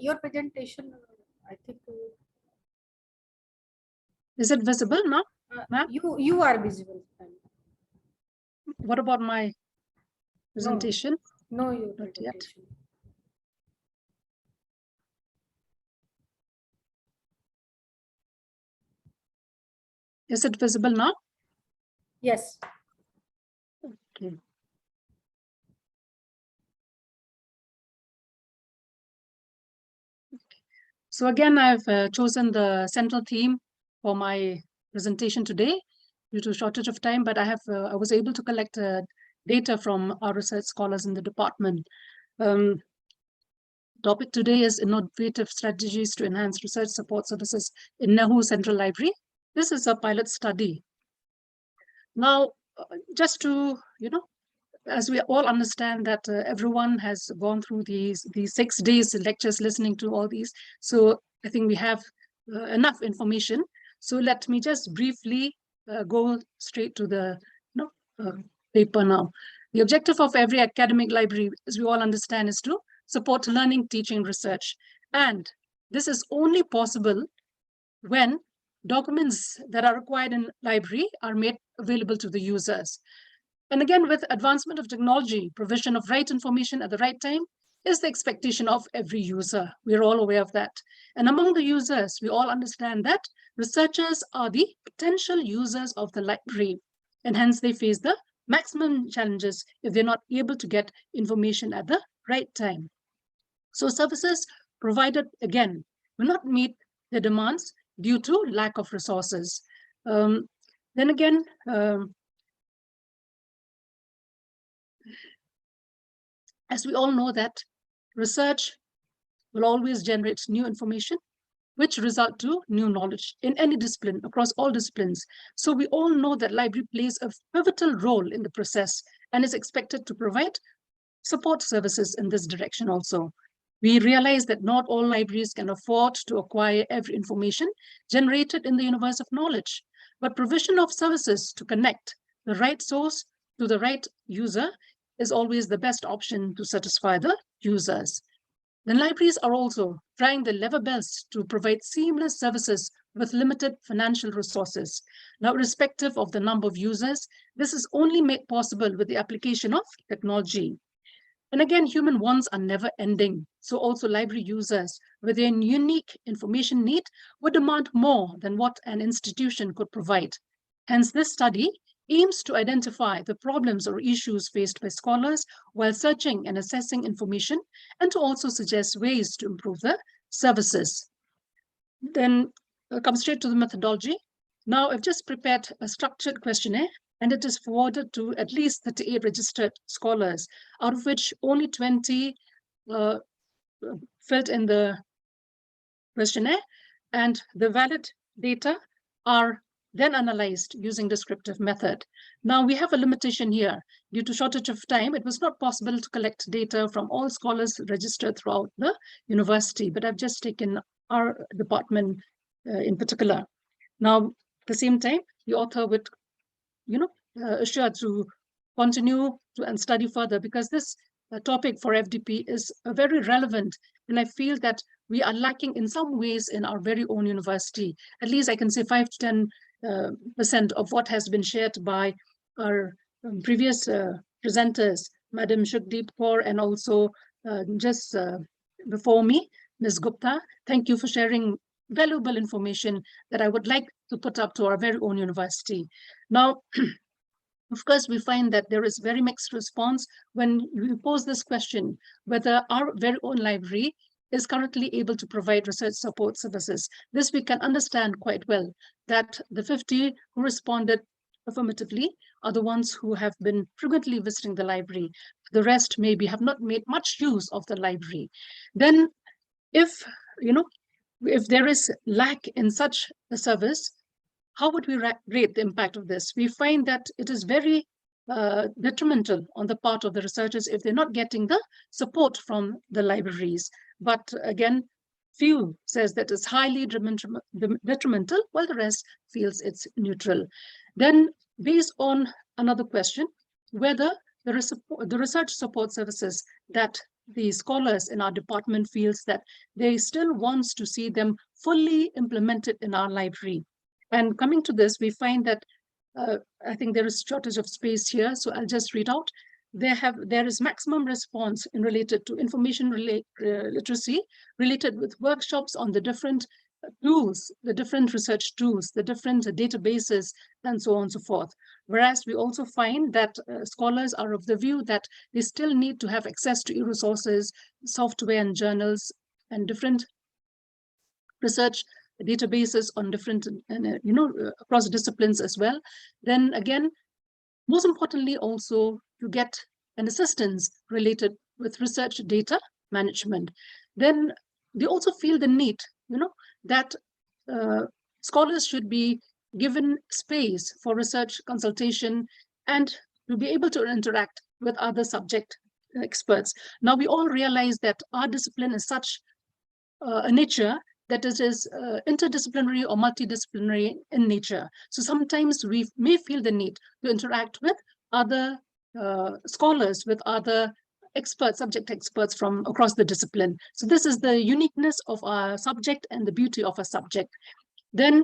your presentation, I think. Is it visible now? Ma'am? You are visible. What about my presentation? No, your Not yet. presentation. Is it visible now? Yes. Okay. So again, I've chosen the central theme for my presentation today due to shortage of time, but I was able to collect data from our research scholars in the department. Topic today is innovative strategies to enhance research support services in NEHU Central Library. This is a pilot study. Now, just to, as we all understand that everyone has gone through these 6 days lectures, listening to all these. So I think we have enough information. So let me just briefly go straight to the paper now. The objective of every academic library, as we all understand, is to support learning, teaching, research. And this is only possible when documents that are required in library are made available to the users. And again, with advancement of technology, provision of right information at the right time is the expectation of every user. We're all aware of that. And among the users, we all understand that researchers are the potential users of the library, and hence they face the maximum challenges if they're not able to get information at the right time. So services provided, again, will not meet the demands due to lack of resources. Then again, as we all know that research will always generate new information, which result to new knowledge in any discipline, across all disciplines. So we all know that library plays a pivotal role in the process and is expected to provide support services in this direction also. We realize that not all libraries can afford to acquire every information generated in the universe of knowledge, but provision of services to connect the right source to the right user is always the best option to satisfy the users. Then libraries are also trying their level best to provide seamless services with limited financial resources. Now, irrespective of the number of users, this is only made possible with the application of technology. And again, human wants are never ending. So also library users with their unique information need would demand more than what an institution could provide. Hence, this study aims to identify the problems or issues faced by scholars while searching and assessing information, and to also suggest ways to improve the services. Then come straight to the methodology. Now, I've just prepared a structured questionnaire, and it is forwarded to at least 38 registered scholars, out of which only 20 filled in the questionnaire, and the valid data are then analyzed using descriptive method. Now, we have a limitation here. Due to shortage of time, it was not possible to collect data from all scholars registered throughout the university, but I've just taken our department in particular. Now, at the same time, the author would, assure to continue and study further, because this topic for FDP is very relevant, and I feel that we are lacking in some ways in our very own university. At least I can say 5 to 10% of what has been shared by our previous presenters, Madam Shukdeep Kaur, and also just before me, Ms. Gupta. Thank you for sharing valuable information that I would like to put up to our very own university. Now, of course, we find that there is very mixed response when we pose this question, whether our very own library is currently able to provide research support services. This we can understand quite well, that the 50 who responded affirmatively are the ones who have been frequently visiting the library. The rest maybe have not made much use of the library. Then if there is lack in such a service, how would we rate the impact of this? We find that it is very detrimental on the part of the researchers if they're not getting the support from the libraries. But again, few says that it's highly detrimental, while the rest feels it's neutral. Then, based on another question, whether the research support services that the scholars in our department feels that they still wants to see them fully implemented in our library. And coming to this, we find that I think there is shortage of space here, so I'll just read out. There is maximum response in related to information literacy related with workshops on the different tools, the different research tools, the different databases, and so on and so forth. Whereas we also find that scholars are of the view that they still need to have access to e-resources, software and journals, and different research databases on different, across disciplines as well. Then again, most importantly, also to get an assistance related with research data management. Then they also feel the need, that scholars should be given space for research consultation and to be able to interact with other subject experts. Now, we all realize that our discipline is such a nature that it is interdisciplinary or multidisciplinary in nature. So sometimes we may feel the need to interact with other scholars, with other experts, subject experts from across the discipline. So this is the uniqueness of our subject and the beauty of a subject. Then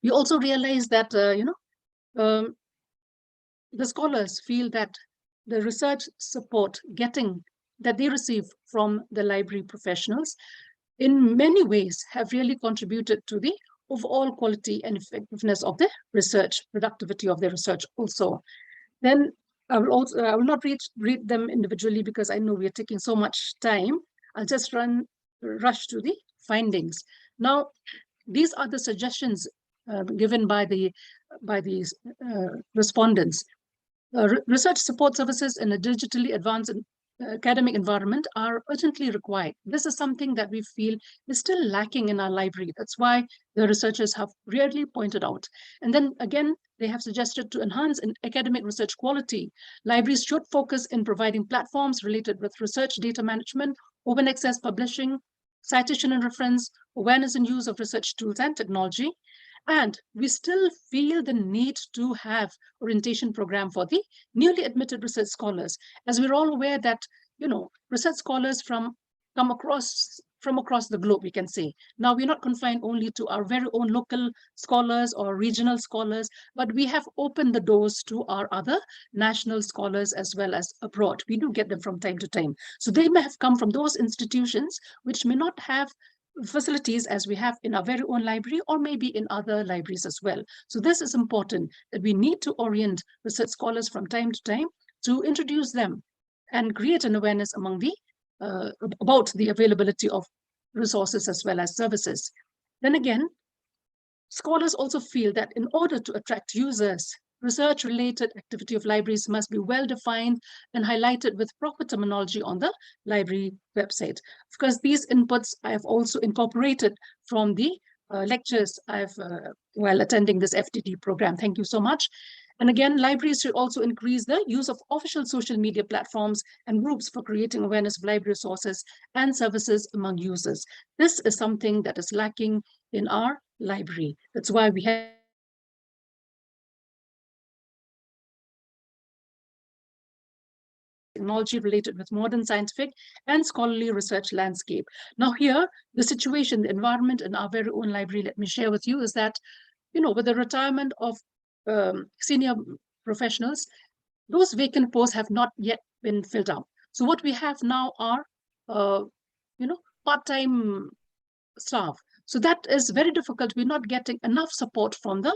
we also realize that, the scholars feel that the research support that they receive from the library professionals in many ways have really contributed to the overall quality and effectiveness of the research, productivity of the research also. Then I will not read them individually because I know we are taking so much time. I'll just rush to the findings. Now, these are the suggestions given by the respondents. Research support services in a digitally advanced academic environment are urgently required. This is something that we feel is still lacking in our library. That's why the researchers have really pointed out. And then again, they have suggested to enhance academic research quality. Libraries should focus in providing platforms related with research data management, open access publishing, citation and reference, awareness and use of research tools and technology. And we still feel the need to have orientation program for the newly admitted research scholars, as we're all aware that, research scholars come across the globe, we can say. Now, we're not confined only to our very own local scholars or regional scholars, but we have opened the doors to our other national scholars as well as abroad. We do get them from time to time. So they may have come from those institutions which may not have facilities as we have in our very own library, or maybe in other libraries as well. So this is important, that we need to orient research scholars from time to time to introduce them and create an awareness among the about the availability of resources as well as services. Then again, scholars also feel that in order to attract users, research-related activity of libraries must be well-defined and highlighted with proper terminology on the library website. Of course, these inputs I have also incorporated from the lectures I've while attending this FTD program. Thank you so much. And again, libraries should also increase the use of official social media platforms and groups for creating awareness of library resources and services among users. This is something that is lacking in our library. That's why we have technology related with modern scientific and scholarly research landscape. Now here, the situation, the environment in our very own library, let me share with you, is that, with the retirement of senior professionals, those vacant posts have not yet been filled up. So what we have now are, part-time staff. So that is very difficult. We're not getting enough support from the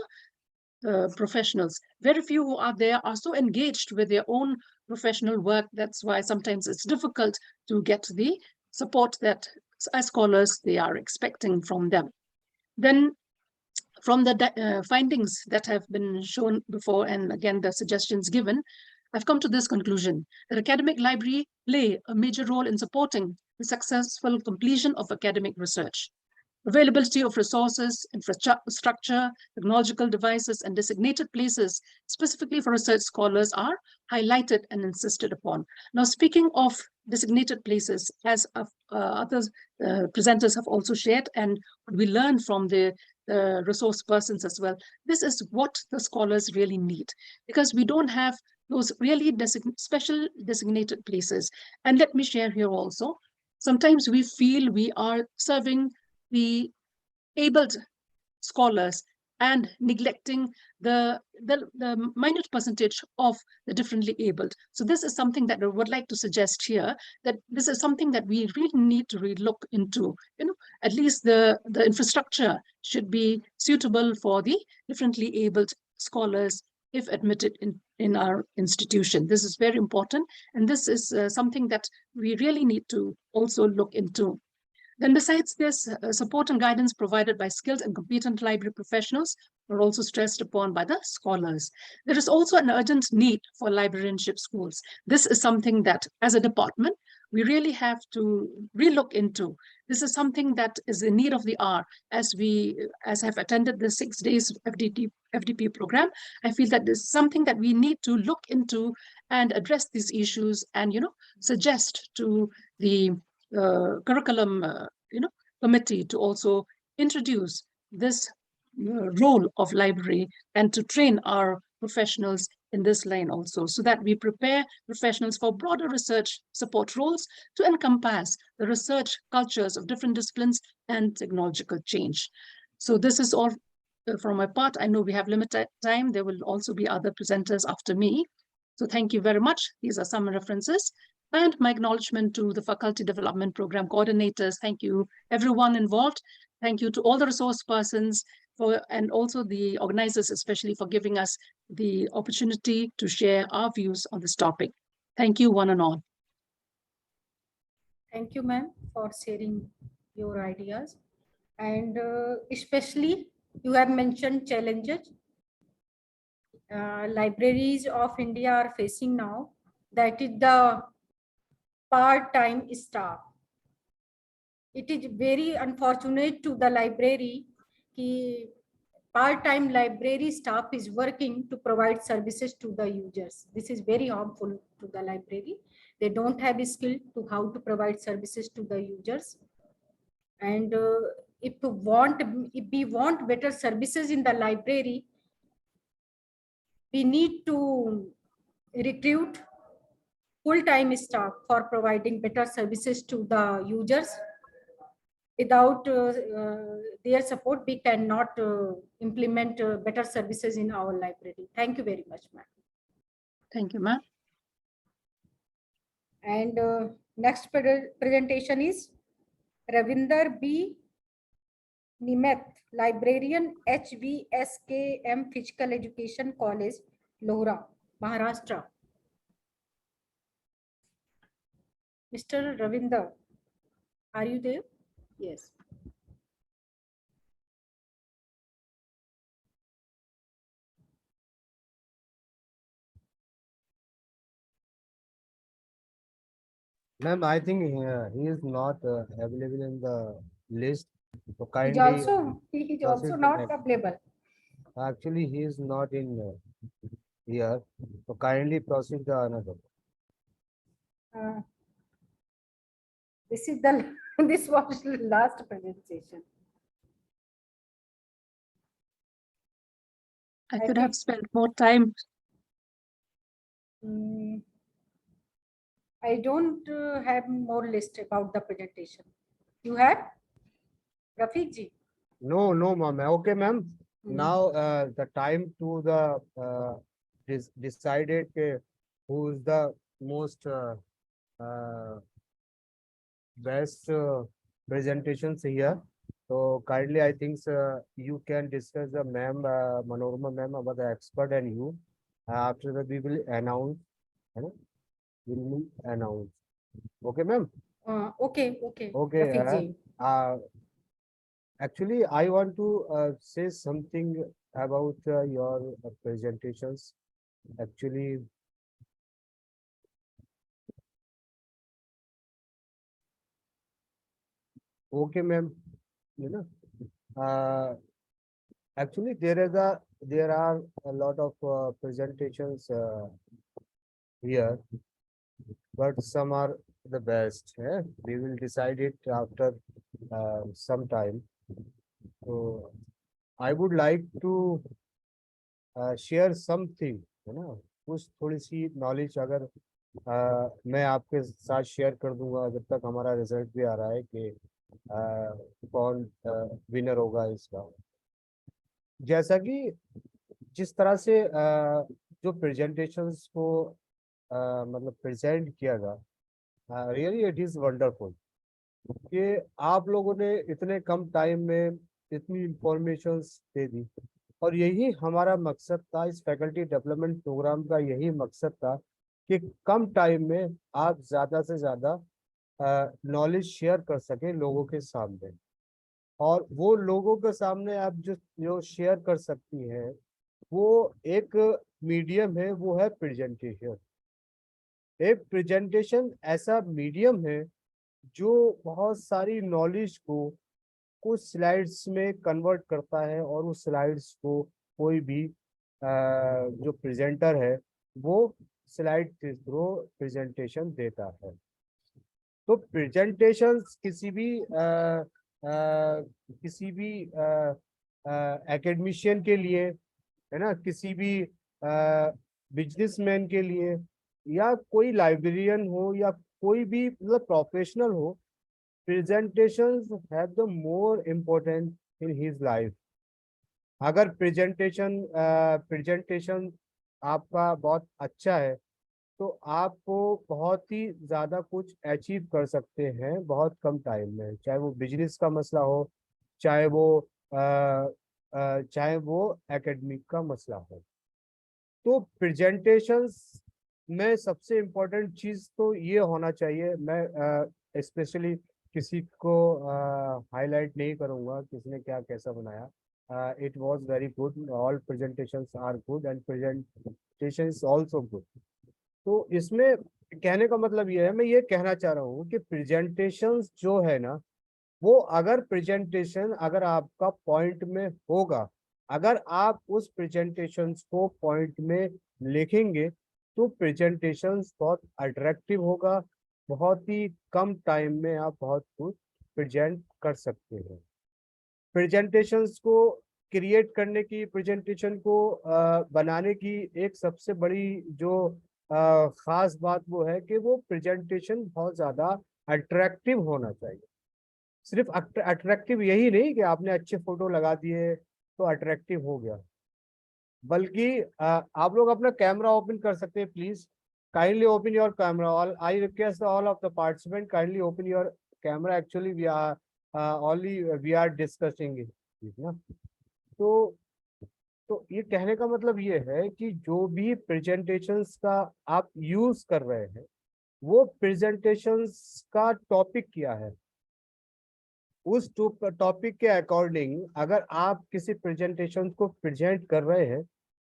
professionals. Very few who are there are so engaged with their own professional work. That's why sometimes it's difficult to get the support that as scholars they are expecting from them. Then from the findings that have been shown before, and again, the suggestions given, I've come to this conclusion that academic library play a major role in supporting the successful completion of academic research. Availability of resources, infrastructure, technological devices, and designated places specifically for research scholars are highlighted and insisted upon. Now, speaking of designated places, as other presenters have also shared, and we learn from the resource persons as well, this is what the scholars really need, because we don't have those really special designated places. And let me share here also, sometimes we feel we are serving the abled scholars and neglecting the minute percentage of the differently abled. So this is something that I would like to suggest here, that this is something that we really need to look into. At least the infrastructure should be suitable for the differently abled scholars if admitted in our institution. This is very important, and this is something that we really need to also look into. Then besides this, support and guidance provided by skilled and competent library professionals are also stressed upon by the scholars. There is also an urgent need for librarianship schools. This is something that as a department, we really have to relook into. This is something that is in need of the hour. As have attended the 6 days FDP program, I feel that this is something that we need to look into and address these issues and, suggest to the curriculum committee to also introduce this role of library and to train our professionals in this line also, so that we prepare professionals for broader research support roles to encompass the research cultures of different disciplines and technological change. So this is all from my part. I know we have limited time. There will also be other presenters after me. So thank you very much. These are some references. And my acknowledgement to the Faculty Development Program coordinators. Thank you, everyone involved. Thank you to all the resource persons and also the organizers, especially for giving us the opportunity to share our views on this topic. Thank you, one and all. Thank you, ma'am, for sharing your ideas. And especially you have mentioned challenges libraries of India are facing now, that is the part-time staff. It is very unfortunate to the library that part-time library staff is working to provide services to the users. This is very harmful to the library. They don't have a skill to how to provide services to the users. And if we want better services in the library, we need to recruit full-time staff for providing better services to the users. Without their support, we cannot implement better services in our library. Thank you very much, ma'am. Thank you, ma'am. And next presentation is Ravinder B. Nimeth, librarian, HVSKM Physical Education College, Lohra, Maharashtra. Mr. Ravinder, are you there? Yes. Ma'am, I think he is not available in the list. So He kindly is also proceed to not next. available. Actually, he is not in here. So kindly proceed to another. This is the this was the last presentation. I I could have think- spent more time. I don't have more list about the presentation. You have? Rafiq ji? No, no, ma'am. Okay, ma'am. Now the time to the decided who is the most best presentations here. So kindly, I think you can discuss the ma'am, Manorama ma'am about the expert and you. After that, we will announce. You know, we will announce. Okay, ma'am. Okay. Okay. Rafiq ji. Actually, I want to say something about your presentations. Actually, okay, ma'am. You know, actually, there are a lot of presentations here, but some are the best. We will decide it after some time. So I would like to share something, है ना, कुछ थोड़ी सी knowledge अगर मैं आपके साथ share कर दूंगा जब तक हमारा रिजल्ट भी आ रहा है कि कौन विनर होगा इसका। जैसा कि जिस तरह से जो प्रेजेंटेशंस को मतलब प्रेजेंट किया गया, रियली इट इज वंडरफुल कि आप लोगों ने इतने कम टाइम में इतनी इंफॉर्मेशंस दे दी और यही हमारा मकसद था इस फैकल्टी डेवलपमेंट प्रोग्राम का। यही मकसद था कि कम टाइम में आप ज़्यादा से ज़्यादा नॉलेज शेयर कर सकें लोगों के सामने, और वो लोगों के सामने आप जो शेयर कर सकती हैं वो एक मीडियम है, वो है प्रेजेंटेशन। एक प्रेजेंटेशन ऐसा मीडियम है जो बहुत सारी नॉलेज को कुछ स्लाइड्स में कन्वर्ट करता है और उस स्लाइड्स को कोई भी जो प्रेजेंटर है वो स्लाइड के थ्रू प्रेजेंटेशन देता है। तो प्रेजेंटेशन किसी भी एकेडमिशियन के लिए, है ना, किसी भी बिजनेसमैन के लिए, या कोई लाइब्रेरियन हो या कोई भी मतलब प्रोफेशनल हो, presentations have the more important in his life। अगर प्रेजेंटेशन आपका बहुत अच्छा है तो आपको बहुत ही ज्यादा कुछ अचीव कर सकते हैं बहुत कम टाइम में, चाहे वो बिजनेस का मसला हो, चाहे वो एकेडमिक का मसला हो। तो प्रेजेंटेशंस में सबसे इम्पोर्टेंट चीज तो ये होना चाहिए, मैं स्पेशली किसी को हाईलाइट नहीं करूंगा किसने क्या कैसा बनाया। It was very good, all presentations are good and presentation is also good. तो इसमें कहने का मतलब ये है, मैं ये कहना चाह रहा हूँ कि प्रेजेंटेशंस जो है ना, वो अगर प्रेजेंटेशन अगर आपका पॉइंट में होगा, अगर आप उस प्रेजेंटेशंस को पॉइंट में लिखेंगे तो प्रेजेंटेशंस बहुत अट्रैक्टिव होगा, बहुत ही कम टाइम में आप बहुत कुछ प्रेजेंट कर सकते हैं। प्रेजेंटेशंस को क्रिएट करने की, प्रेजेंटेशन को बनाने की एक सबसे बड़ी जो खास बात वो है कि वो प्रेजेंटेशन बहुत ज्यादा अट्रैक्टिव होना चाहिए। सिर्फ अट्रैक्टिव यही नहीं कि आपने अच्छे फोटो लगा दिए तो अट्रैक्टिव हो गया, बल्कि आप लोग अपना कैमरा ओपन कर सकते हैं please. Kindly open your camera. All I request all of the participant kindly open your camera. Actually we are only we are discussing it ना। तो ये कहने का मतलब ये है कि जो भी प्रेजेंटेशंस का आप यूज कर रहे हैं वो प्रेजेंटेशंस का टॉपिक क्या है, उस टॉपिक के अकॉर्डिंग अगर आप किसी प्रेजेंटेशन को प्रेजेंट कर रहे हैं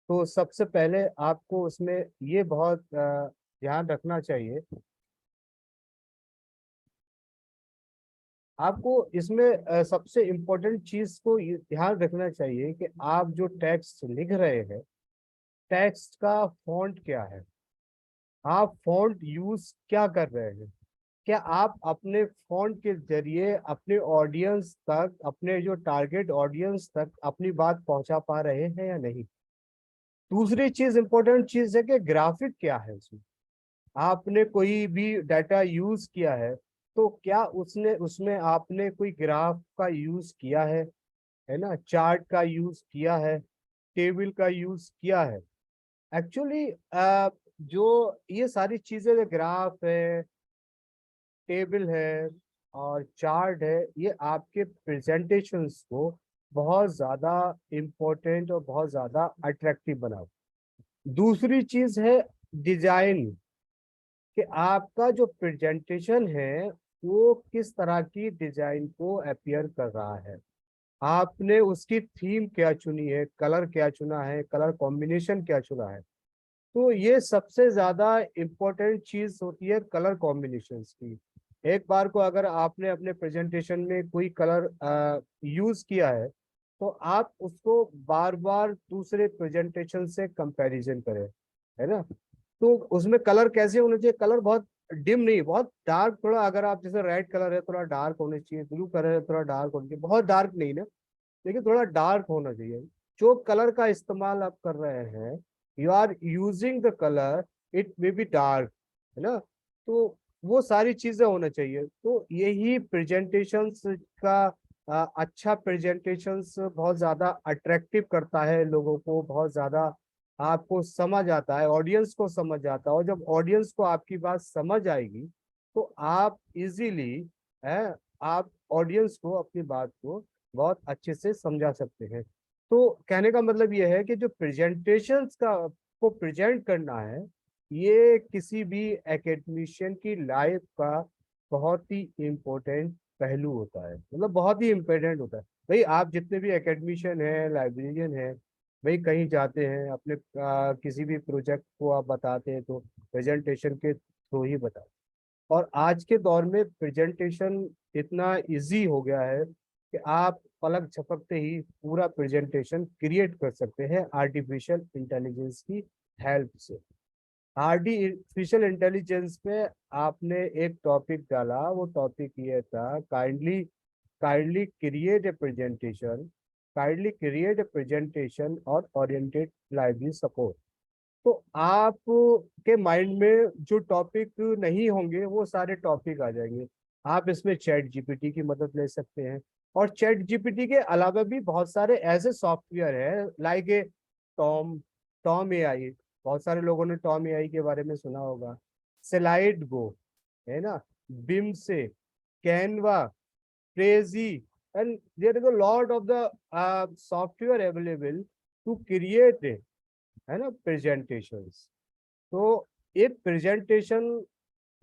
तो सबसे पहले आपको उसमें ये बहुत ध्यान रखना चाहिए, आपको इसमें सबसे इम्पोर्टेंट चीज को ये ध्यान रखना चाहिए कि आप जो टेक्स्ट लिख रहे हैं टेक्स्ट का फॉन्ट क्या है, आप फॉन्ट यूज क्या कर रहे हैं, क्या आप अपने फॉन्ट के जरिए अपने ऑडियंस तक, अपने जो टारगेट ऑडियंस तक अपनी बात पहुंचा पा रहे हैं या नहीं। दूसरी चीज इंपॉर्टेंट चीज है कि ग्राफिक क्या है उसमें, आपने कोई भी डाटा यूज किया है तो क्या उसमें आपने कोई ग्राफ का यूज किया है ना, चार्ट का यूज किया है, टेबल का यूज किया है। एक्चुअली जो ये सारी चीजें, ग्राफ है, टेबल है और चार्ट है, ये आपके प्रेजेंटेशंस को बहुत ज्यादा इम्पोर्टेंट और बहुत ज्यादा अट्रैक्टिव बनाओ। दूसरी चीज है डिजाइन, कि आपका जो प्रेजेंटेशन है वो किस तरह की डिजाइन को अपीयर कर रहा है, आपने उसकी थीम क्या चुनी है, कलर क्या चुना है, कलर कॉम्बिनेशन क्या चुना है। तो ये सबसे ज्यादा इम्पोर्टेंट चीज होती है कलर कॉम्बिनेशंस की। एक बार को अगर आपने अपने प्रेजेंटेशन में कोई कलर यूज किया है तो आप उसको बार बार दूसरे प्रेजेंटेशन से कंपैरिजन करें, है ना। तो उसमें कलर कैसे होने चाहिए, कलर बहुत डिम नहीं, बहुत डार्क, थोड़ा अगर आप जैसे रेड कलर है थोड़ा डार्क होना चाहिए, ब्लू कलर है थोड़ा डार्क होना चाहिए, बहुत डार्क नहीं ना, लेकिन थोड़ा डार्क होना चाहिए। जो कलर का इस्तेमाल आप कर रहे हैं, you are using the colour, it may be dark, है ना। तो वो सारी चीजें होना चाहिए। तो यही प्रेजेंटेशंस का अच्छा प्रेजेंटेशंस बहुत ज्यादा अट्रैक्टिव करता है लोगों को, बहुत ज्यादा आपको समझ आता है, ऑडियंस को समझ आता है। और जब ऑडियंस को आपकी बात समझ आएगी तो आप इजीली है, आप ऑडियंस को अपनी बात को बहुत अच्छे से समझा सकते हैं। तो कहने का मतलब ये है कि जो प्रेजेंटेशंस का को प्रेजेंट करना है ये किसी भी एकेडमिशियन की लाइफ का बहुत ही इम्पोर्टेंट पहलू होता है, मतलब बहुत ही इम्पोर्टेंट होता है। भाई आप जितने भी एकेडमिशियन हैं, लाइब्रेरियन हैं, भाई कहीं जाते हैं अपने किसी भी प्रोजेक्ट को आप बताते हैं तो प्रेजेंटेशन के थ्रू ही बताते हैं। और आज के दौर में प्रेजेंटेशन इतना इजी हो गया है कि आप पलक झपकते ही पूरा प्रेजेंटेशन क्रिएट कर सकते हैं आर्टिफिशियल इंटेलिजेंस की हेल्प से। आर्टिफिशियल इंटेलिजेंस पे आपने एक टॉपिक डाला, वो टॉपिक ये था kindly create a presentation, kindly create a presentation और ओरिएंटेड लाइब्रेरी सपोर्ट। तो आप के माइंड में जो टॉपिक नहीं होंगे वो सारे टॉपिक आ जाएंगे। आप इसमें चैट जीपीटी की मदद ले सकते हैं, और चैट जीपीटी के अलावा भी बहुत सारे ऐसे सॉफ्टवेयर हैं like a Tom Tom AI, बहुत सारे लोगों ने टॉम एआई के बारे में सुना होगा, स्लाइड गो, है ना, बिम से, Canva, crazy, and there is a lot of the software available to create, है ना, प्रेजेंटेशंस। तो एक प्रेजेंटेशन,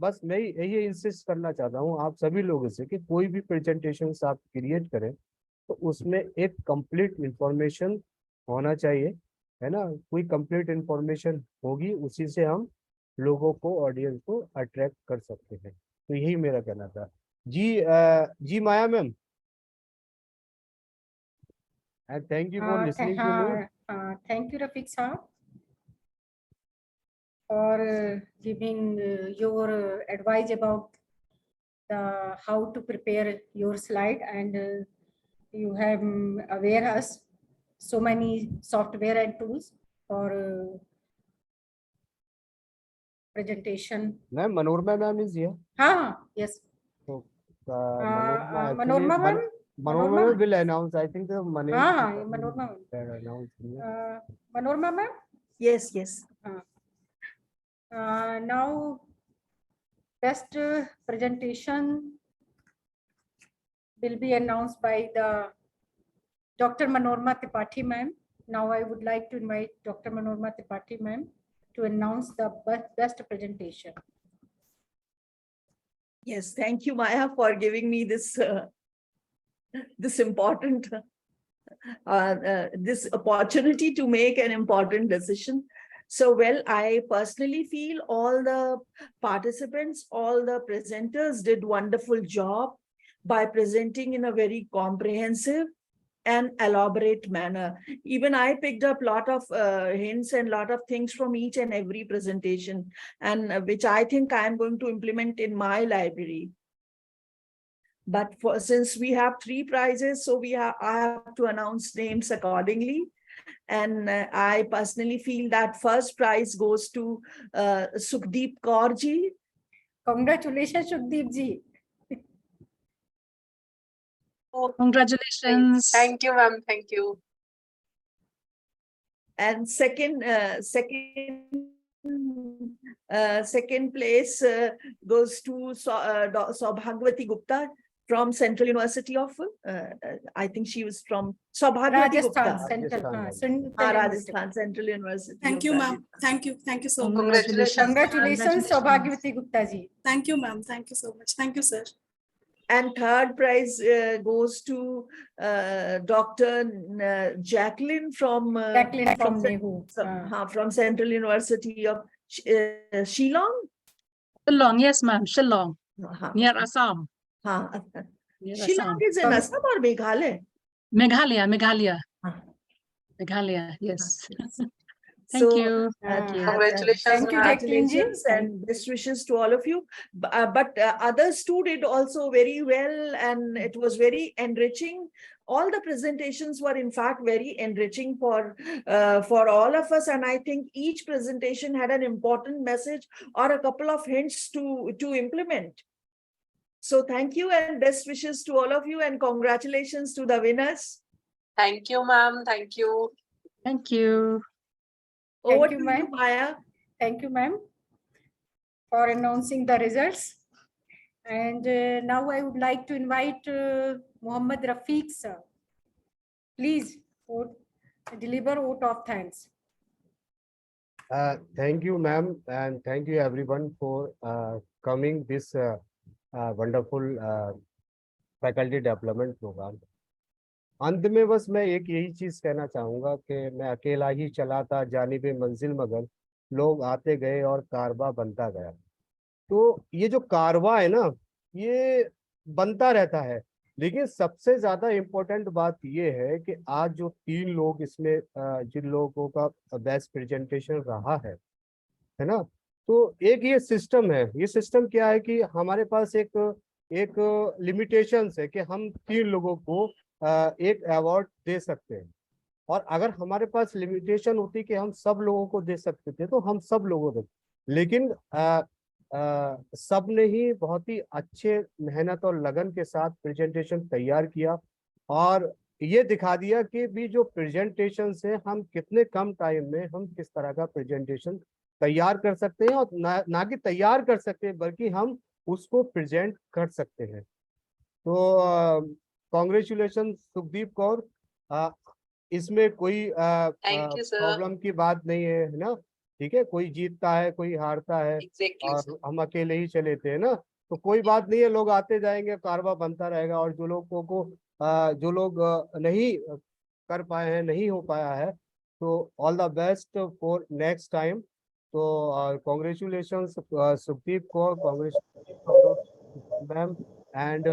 बस मैं यही इंसिस्ट करना चाहता हूँ आप सभी लोगों से कि कोई भी प्रेजेंटेशन आप क्रिएट करें तो उसमें एक कंप्लीट इंफॉर्मेशन होना चाहिए, है ना। कोई कंप्लीट इंफॉर्मेशन होगी उसी से हम लोगों को, ऑडियंस को अट्रैक्ट कर सकते हैं। तो यही मेरा कहना था। जी Maya ma'am, thank you for listening to me. Thank you, Rafiq साहब, for giving your advice about the how to prepare your slide and you have aware us so many software and tools for presentation. Ma'am, Manorma ma'am is here. Yes. So, Manorma Manorma ma'am? Manorma will announce. I think the Manorma ma'am. announce. Manorma ma'am? Yes, yes. Now, best presentation will be announced by the Dr. Manorma Tripathi ma'am. Now I would like to invite Dr. Manorma Tripathi ma'am to announce the best presentation. Yes, thank you, Maya, for giving me this this important this opportunity to make an important decision. So, well, I personally feel all the participants, all the presenters did wonderful job by presenting in a very comprehensive and elaborate manner. Even I picked up a lot of hints and a lot of things from each and every presentation, and which I think I am going to implement in my library. But since we have 3 prizes, so I have to announce names accordingly. And I personally feel that first prize goes to Sukhdeep Kaur ji. Congratulations, Sukhdeep ji. Oh, Congratulations. thank you, ma'am. Thank you. And second place goes to Saubhagwati Gupta from Central University of, I think she was from Saubhagwati Gupta. Rajasthan Central University. Thank you, ma'am. Thank you. Thank you so much. Congratulations. Congratulations, Saubhagwati Gupta ji. Thank you, ma'am. Thank you so much. Thank you, sir. And third prize goes to Dr. Jacqueline from from Central University of Shillong. Shillong, yes, ma'am. Shillong, near Assam. Near Shillong is in Assam or Meghalaya? Meghalaya. Meghalaya, yes. Thank you. Congratulations. Thank you, Jacqueline ji. And best wishes to all of you. But others too did also very well, and it was very enriching. All the presentations were in fact very enriching for all of us, and I think each presentation had an important message or a couple of hints to implement. So thank you and best wishes to all of you, and congratulations to the winners. Thank you, ma'am. Thank you. Thank you. Over Thank you, to ma'am. you, Maya. Thank you, ma'am, for announcing the results. And now I would like to invite Muhammad Rafiq sir. Please deliver vote of thanks. Thank you, ma'am, and thank you everyone for coming this wonderful faculty development program. अंत में बस मैं एक यही चीज कहना चाहूंगा कि मैं अकेला ही चला था जानिबे मंजिल मगर लोग आते गए और कारवा बनता गया। तो ये जो कारवा है ना, ये बनता रहता है, लेकिन सबसे ज्यादा इम्पोर्टेंट बात ये है कि आज जो 3 लोग इसमें जिन लोगों का बेस्ट प्रेजेंटेशन रहा है ना, तो एक ये सिस्टम है। ये सिस्टम क्या है कि हमारे पास एक लिमिटेशंस है कि हम 3 लोगों को एक अवार्ड दे सकते हैं, और अगर हमारे पास लिमिटेशन होती कि हम सब लोगों को दे सकते थे तो हम सब लोगों को, लेकिन सब ने ही बहुत ही अच्छे मेहनत और लगन के साथ प्रेजेंटेशन तैयार किया, और ये दिखा दिया कि भी जो प्रेजेंटेशन है हम कितने कम टाइम में हम किस तरह का प्रेजेंटेशन तैयार कर सकते हैं, और ना कि तैयार कर सकते हैं बल्कि हम उसको प्रेजेंट कर सकते हैं। तो कॉन्ग्रेचुलेशन सुखदीप कौर, इसमें कोई प्रॉब्लम की बात नहीं है ना, ठीक है, कोई जीतता है कोई हारता है, और हम अकेले ही चले थे ना, तो कोई बात नहीं है, लोग आते जाएंगे, कारवा बनता रहेगा, और जो लोगों को जो लोग नहीं कर पाए हैं, नहीं हो पाया है, तो all the best for next time. तो congratulation Sukhdeep Kaur, congratulation ma'am, and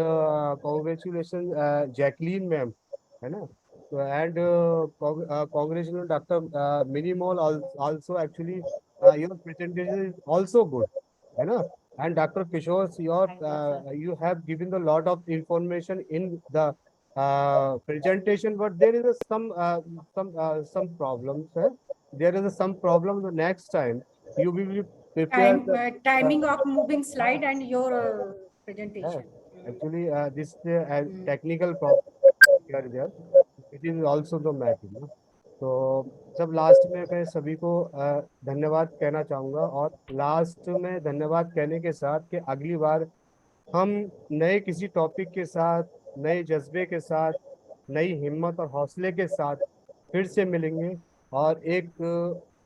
congratulations Jacqueline ma'am, है ना, and congratulations Dr. Minimol also, actually your presentation is also good, है ना, and Dr. Kishore, you have given a lot of information in the presentation, but there is some problems. There is some problem. The next time you will be prepared. Timing of moving slide and your Yeah, presentation. actually, this Mm. technical problem here there. It is also the matter. ना? तो जब last में मैं सभी को धन्यवाद कहना चाहूंगा, और लास्ट में धन्यवाद कहने के साथ कि अगली बार हम नए किसी टॉपिक के साथ, नए जज्बे के साथ, नई हिम्मत और हौसले के साथ फिर से मिलेंगे, और एक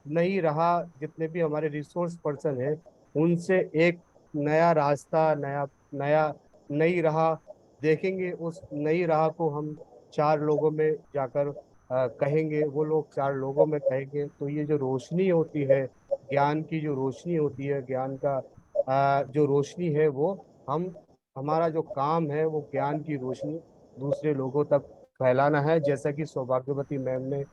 नई राह, जितने भी हमारे रिसोर्स पर्सन हैं उनसे एक नया रास्ता, नया नया नई राह देखेंगे। उस नई राह को हम चार लोगों में जाकर कहेंगे, वो लोग चार लोगों में कहेंगे। तो ये जो रोशनी होती है, ज्ञान की जो रोशनी होती है, ज्ञान का जो रोशनी है, वो हम हमारा जो काम है वो ज्ञान की रोशनी दूसरे लोगों तक फैलाना है। जैसा कि सौभाग्यवती मैम ने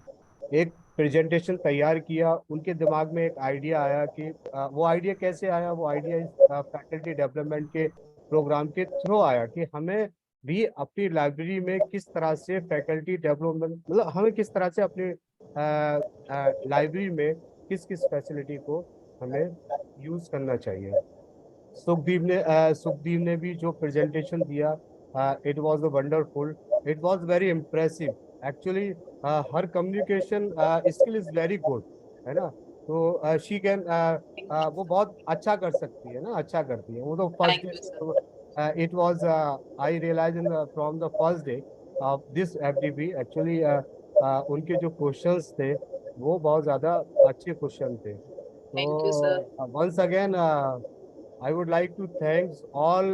एक प्रेजेंटेशन तैयार किया, उनके दिमाग में एक आइडिया आया कि वो आइडिया कैसे आया, वो आइडिया फैकल्टी डेवलपमेंट के प्रोग्राम के थ्रू आया कि हमें भी अपनी लाइब्रेरी में किस तरह से फैकल्टी डेवलपमेंट, मतलब हमें किस तरह से अपने लाइब्रेरी में किस किस फैसिलिटी को हमें यूज करना चाहिए। सुखदीप ने भी जो प्रेजेंटेशन दिया, it was wonderful, it was very impressive. Actually her communication skill is very good, है ना। तो शी कैन वो बहुत अच्छा कर सकती है ना, अच्छा करती है वो। तो first Thank you, sir. Day it was, I realize in from the first day of this FDP, actually उनके जो क्वेश्चंस थे वो बहुत ज्यादा अच्छे क्वेश्चन थे। Thank you, sir. तो once again I would like to thank all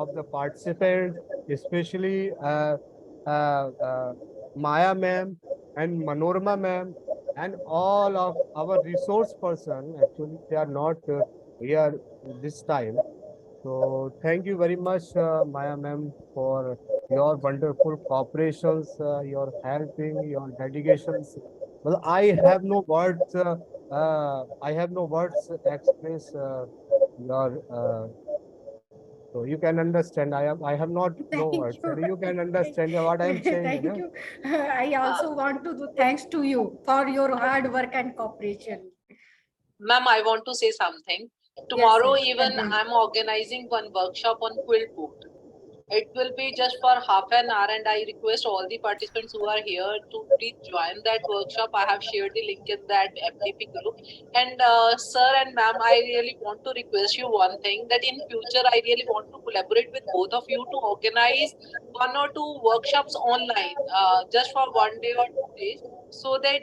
of the participants, especially Maya ma'am and Manorama ma'am, and all of our resource person. Actually, they are not here this time. So thank you very much, Maya ma'am, for your wonderful cooperations, your helping, your dedications. Well, I have no words. I have no words to express your. So you can understand. I have not no Thank words. you. You can understand what I am saying. Thank you. I also want to do thanks to you for your hard work and cooperation. Ma'am, I want to say something. Tomorrow yes, even continue. I'm organizing one workshop on quilt boot. It will be just for half an hour, and I request all the participants who are here to please join that workshop. I have shared the link in that FTP group. And sir and ma'am, I really want to request you one thing, that in future I really want to collaborate with both of you to organize 1 or 2 workshops online, just for 1 day or 2 days, so that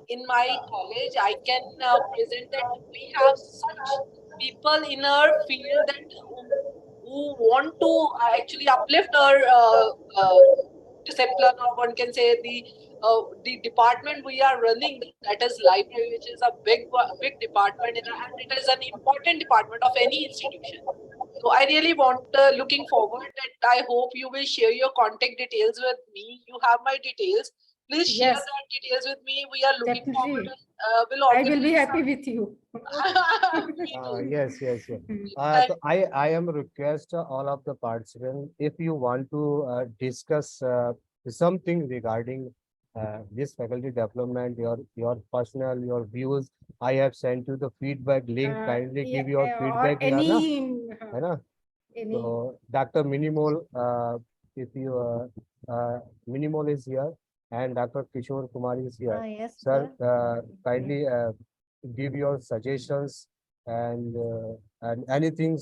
in my college I can present that we have such people in our field that who want to actually uplift our discipline, or one can say the department we are running, that is library, which is a big department, and it is an important department of any institution. So I really want, looking forward, that I hope you will share your contact details with me. You have my details. Please share Yes. that details with me. We are looking forward. Definitely. We'll I will be organize happy with you. Me too. Yes, yes, yes. And So I am request all of the participants, if you want to discuss something regarding this faculty development, your personal, your views, I have sent you the feedback link. Kindly give your or feedback here, na? है ना? any So Dr. Minimol, if you Minimol is here, and Dr. Kishore Kumar is here. Yes, Sir, sir. kindly give your suggestions and anything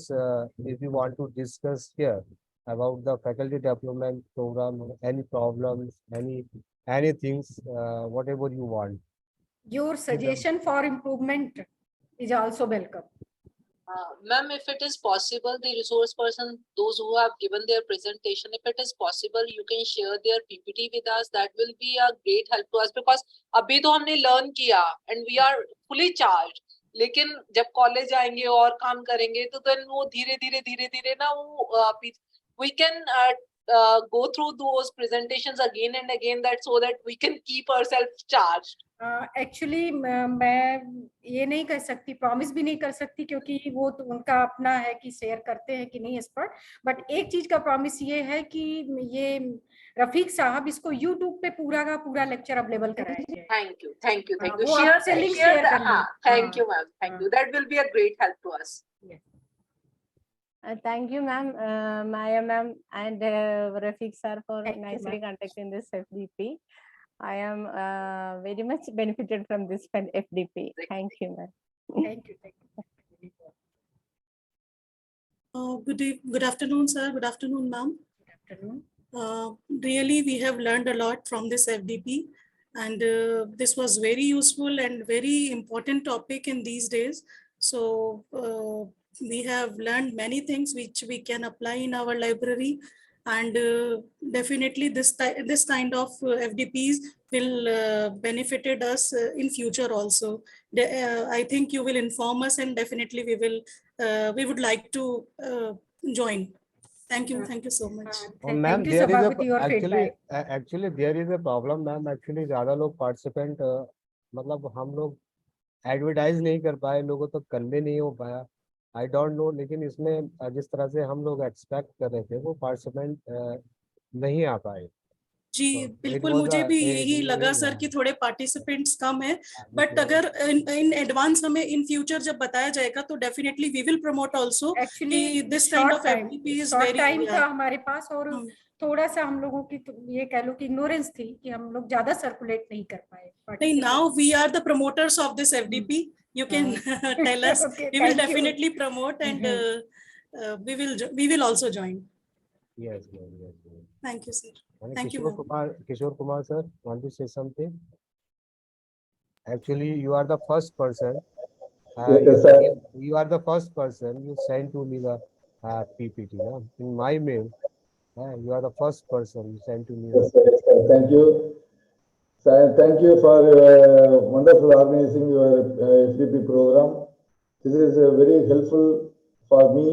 if you want to discuss here about the faculty development program, any problems, anything, whatever you want. your suggestion for improvement is also welcome. ma'am, if it is possible, the resource person, those who have given their presentation, if it is possible, you can share their PPT with us. That will be a great help to us, because अभी तो हमने learn किया and we are fully charged. लेकिन जब college आएंगे और काम करेंगे तो then वो धीरे धीरे ना वो we can go through those presentations again and again, that so that we can keep ourselves charged? Actually मैं ये नहीं कर सकती, प्रॉमिस भी नहीं कर सकती, क्योंकि वो तो उनका अपना है कि शेयर करते हैं कि नहीं इस पर। बट एक चीज का प्रॉमिस ये है कि ये रफीक साहब इसको यूट्यूब पे पूरा का पूरा लेक्चर अवेलेबल कराएंगे। Thank you, thank you, thank you. वो शेयर आपसे लिंक शेयर शेयर कर हाँ, लीजिए। Thank you ma'am, thank you, that will be a great help to us. Thank you, ma'am, Maya ma'am, and Rafiq sir for Thank you, nicely ma'am. conducting this FDP. I am very much benefited from this FDP. Thank you, ma'am. Thank you, thank you. Good afternoon, sir. Good afternoon, ma'am. Good afternoon. Really, we have learned a lot from this FDP, and this was very useful and very important topic in these days. So we have learned many things which we can apply in our library, and definitely this kind of FDPs will benefited us in future also. I think you will inform us, and definitely we would like to join. Thank you so much. Ma'am, Thank you, there is Sabha, with your actually feedback. actually there is a problem, ma'am. Actually ज्यादा लोग participant मतलब हम लोग advertise नहीं कर पाए, लोगों तक कन्वे नहीं हो पाया। आई डोंट नो, लेकिन इसमें जिस तरह से हम लोग एक्सपेक्ट कर रहे थे वो पार्टिसिपेंट नहीं आ पाए। जी So, it बिल्कुल, was मुझे a- भी a- यही लगा a- सर कि थोड़े पार्टिसिपेंट्स कम है, बट was- अगर इन एडवांस हमें इन फ्यूचर जब बताया जाएगा तो definitely we will promote also actually this kind of FDP is very time था हमारे पास, और थोड़ा सा हम लोगों की तो ये कह लो कि इग्नोरेंस थी कि हम लोग ज्यादा सर्कुलेट नहीं कर पाए। नहीं, now we are the promoters of this FDP, you can tell us, we will definitely promote and we will also join. Yes. Thank you, sir. And Thank you, Kishore Kumar sir, want to say something? Actually, you are the first person. Yes, sir. You are the first person you sent to me the PPT, no? In my mail. You are the first person you sent to me. Yes, sir. Thank you. Sir, thank you for wonderful organizing your FDP program. This is very helpful for me,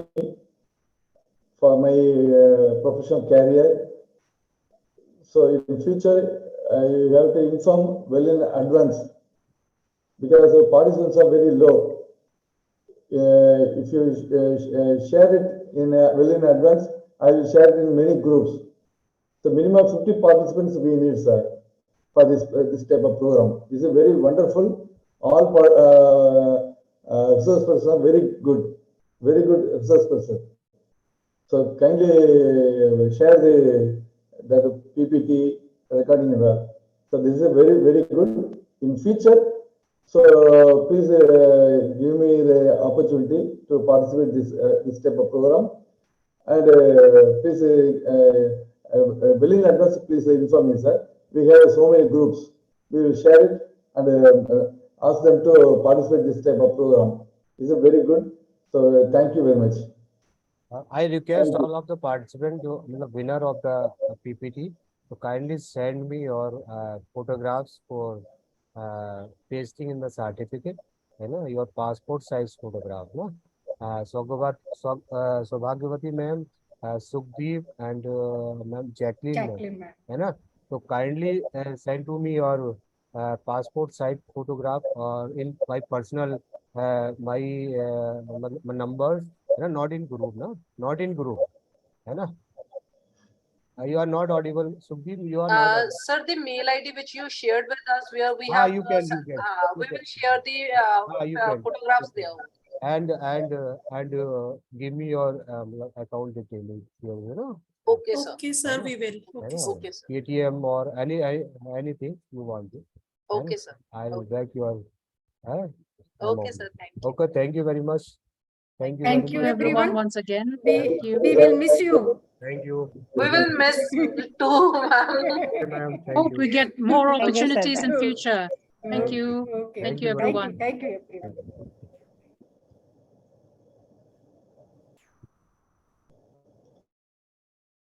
for my professional career. So in future, you have to inform well in advance, because the participants are very low. If you share it in well in advance, I will share it in many groups. So minimum 50 participants we need, sir, for this type of program. This is very wonderful. All resource persons are very good resource person. So kindly share the PPT recording. So this is very good in future. So please give me the opportunity to participate this type of program, and please well in advance, please inform me, sir. We have so many groups. We will share it and ask them to participate this type of program. This is very good. So thank you very much. I request all of the participants, the winner of the PPT, to kindly send me your photographs for pasting in the certificate, your passport size photograph, no? Saubhagyavati ma'am, Sukhdeep and ma'am Jacqueline ma'am, है ना? So kindly send to me your passport size photograph or in my personal my numbers, not in group, no? Not in group, है ना? You are not audible, Sukhdeep. You are not audible. Sir, the mail ID which you shared with us, where we have, you can. we will share the photographs there. And give me your account details, Okay, sir. Okay, sir, we will. Okay, sir. Okay, sir. ATM or anything you want to. Okay, sir. I will back your. Okay, sir. Thank you. Okay, thank you very much. Thank you. Thank very you, much. everyone, everyone. once again. We Thank you. will miss you. Thank you. We will miss too, ma'am. Okay, ma'am. Thank Hope you. we get more Thank you, sir. opportunities in future. Thank you. Okay. Thank you, very much. everyone. Thank you, everyone.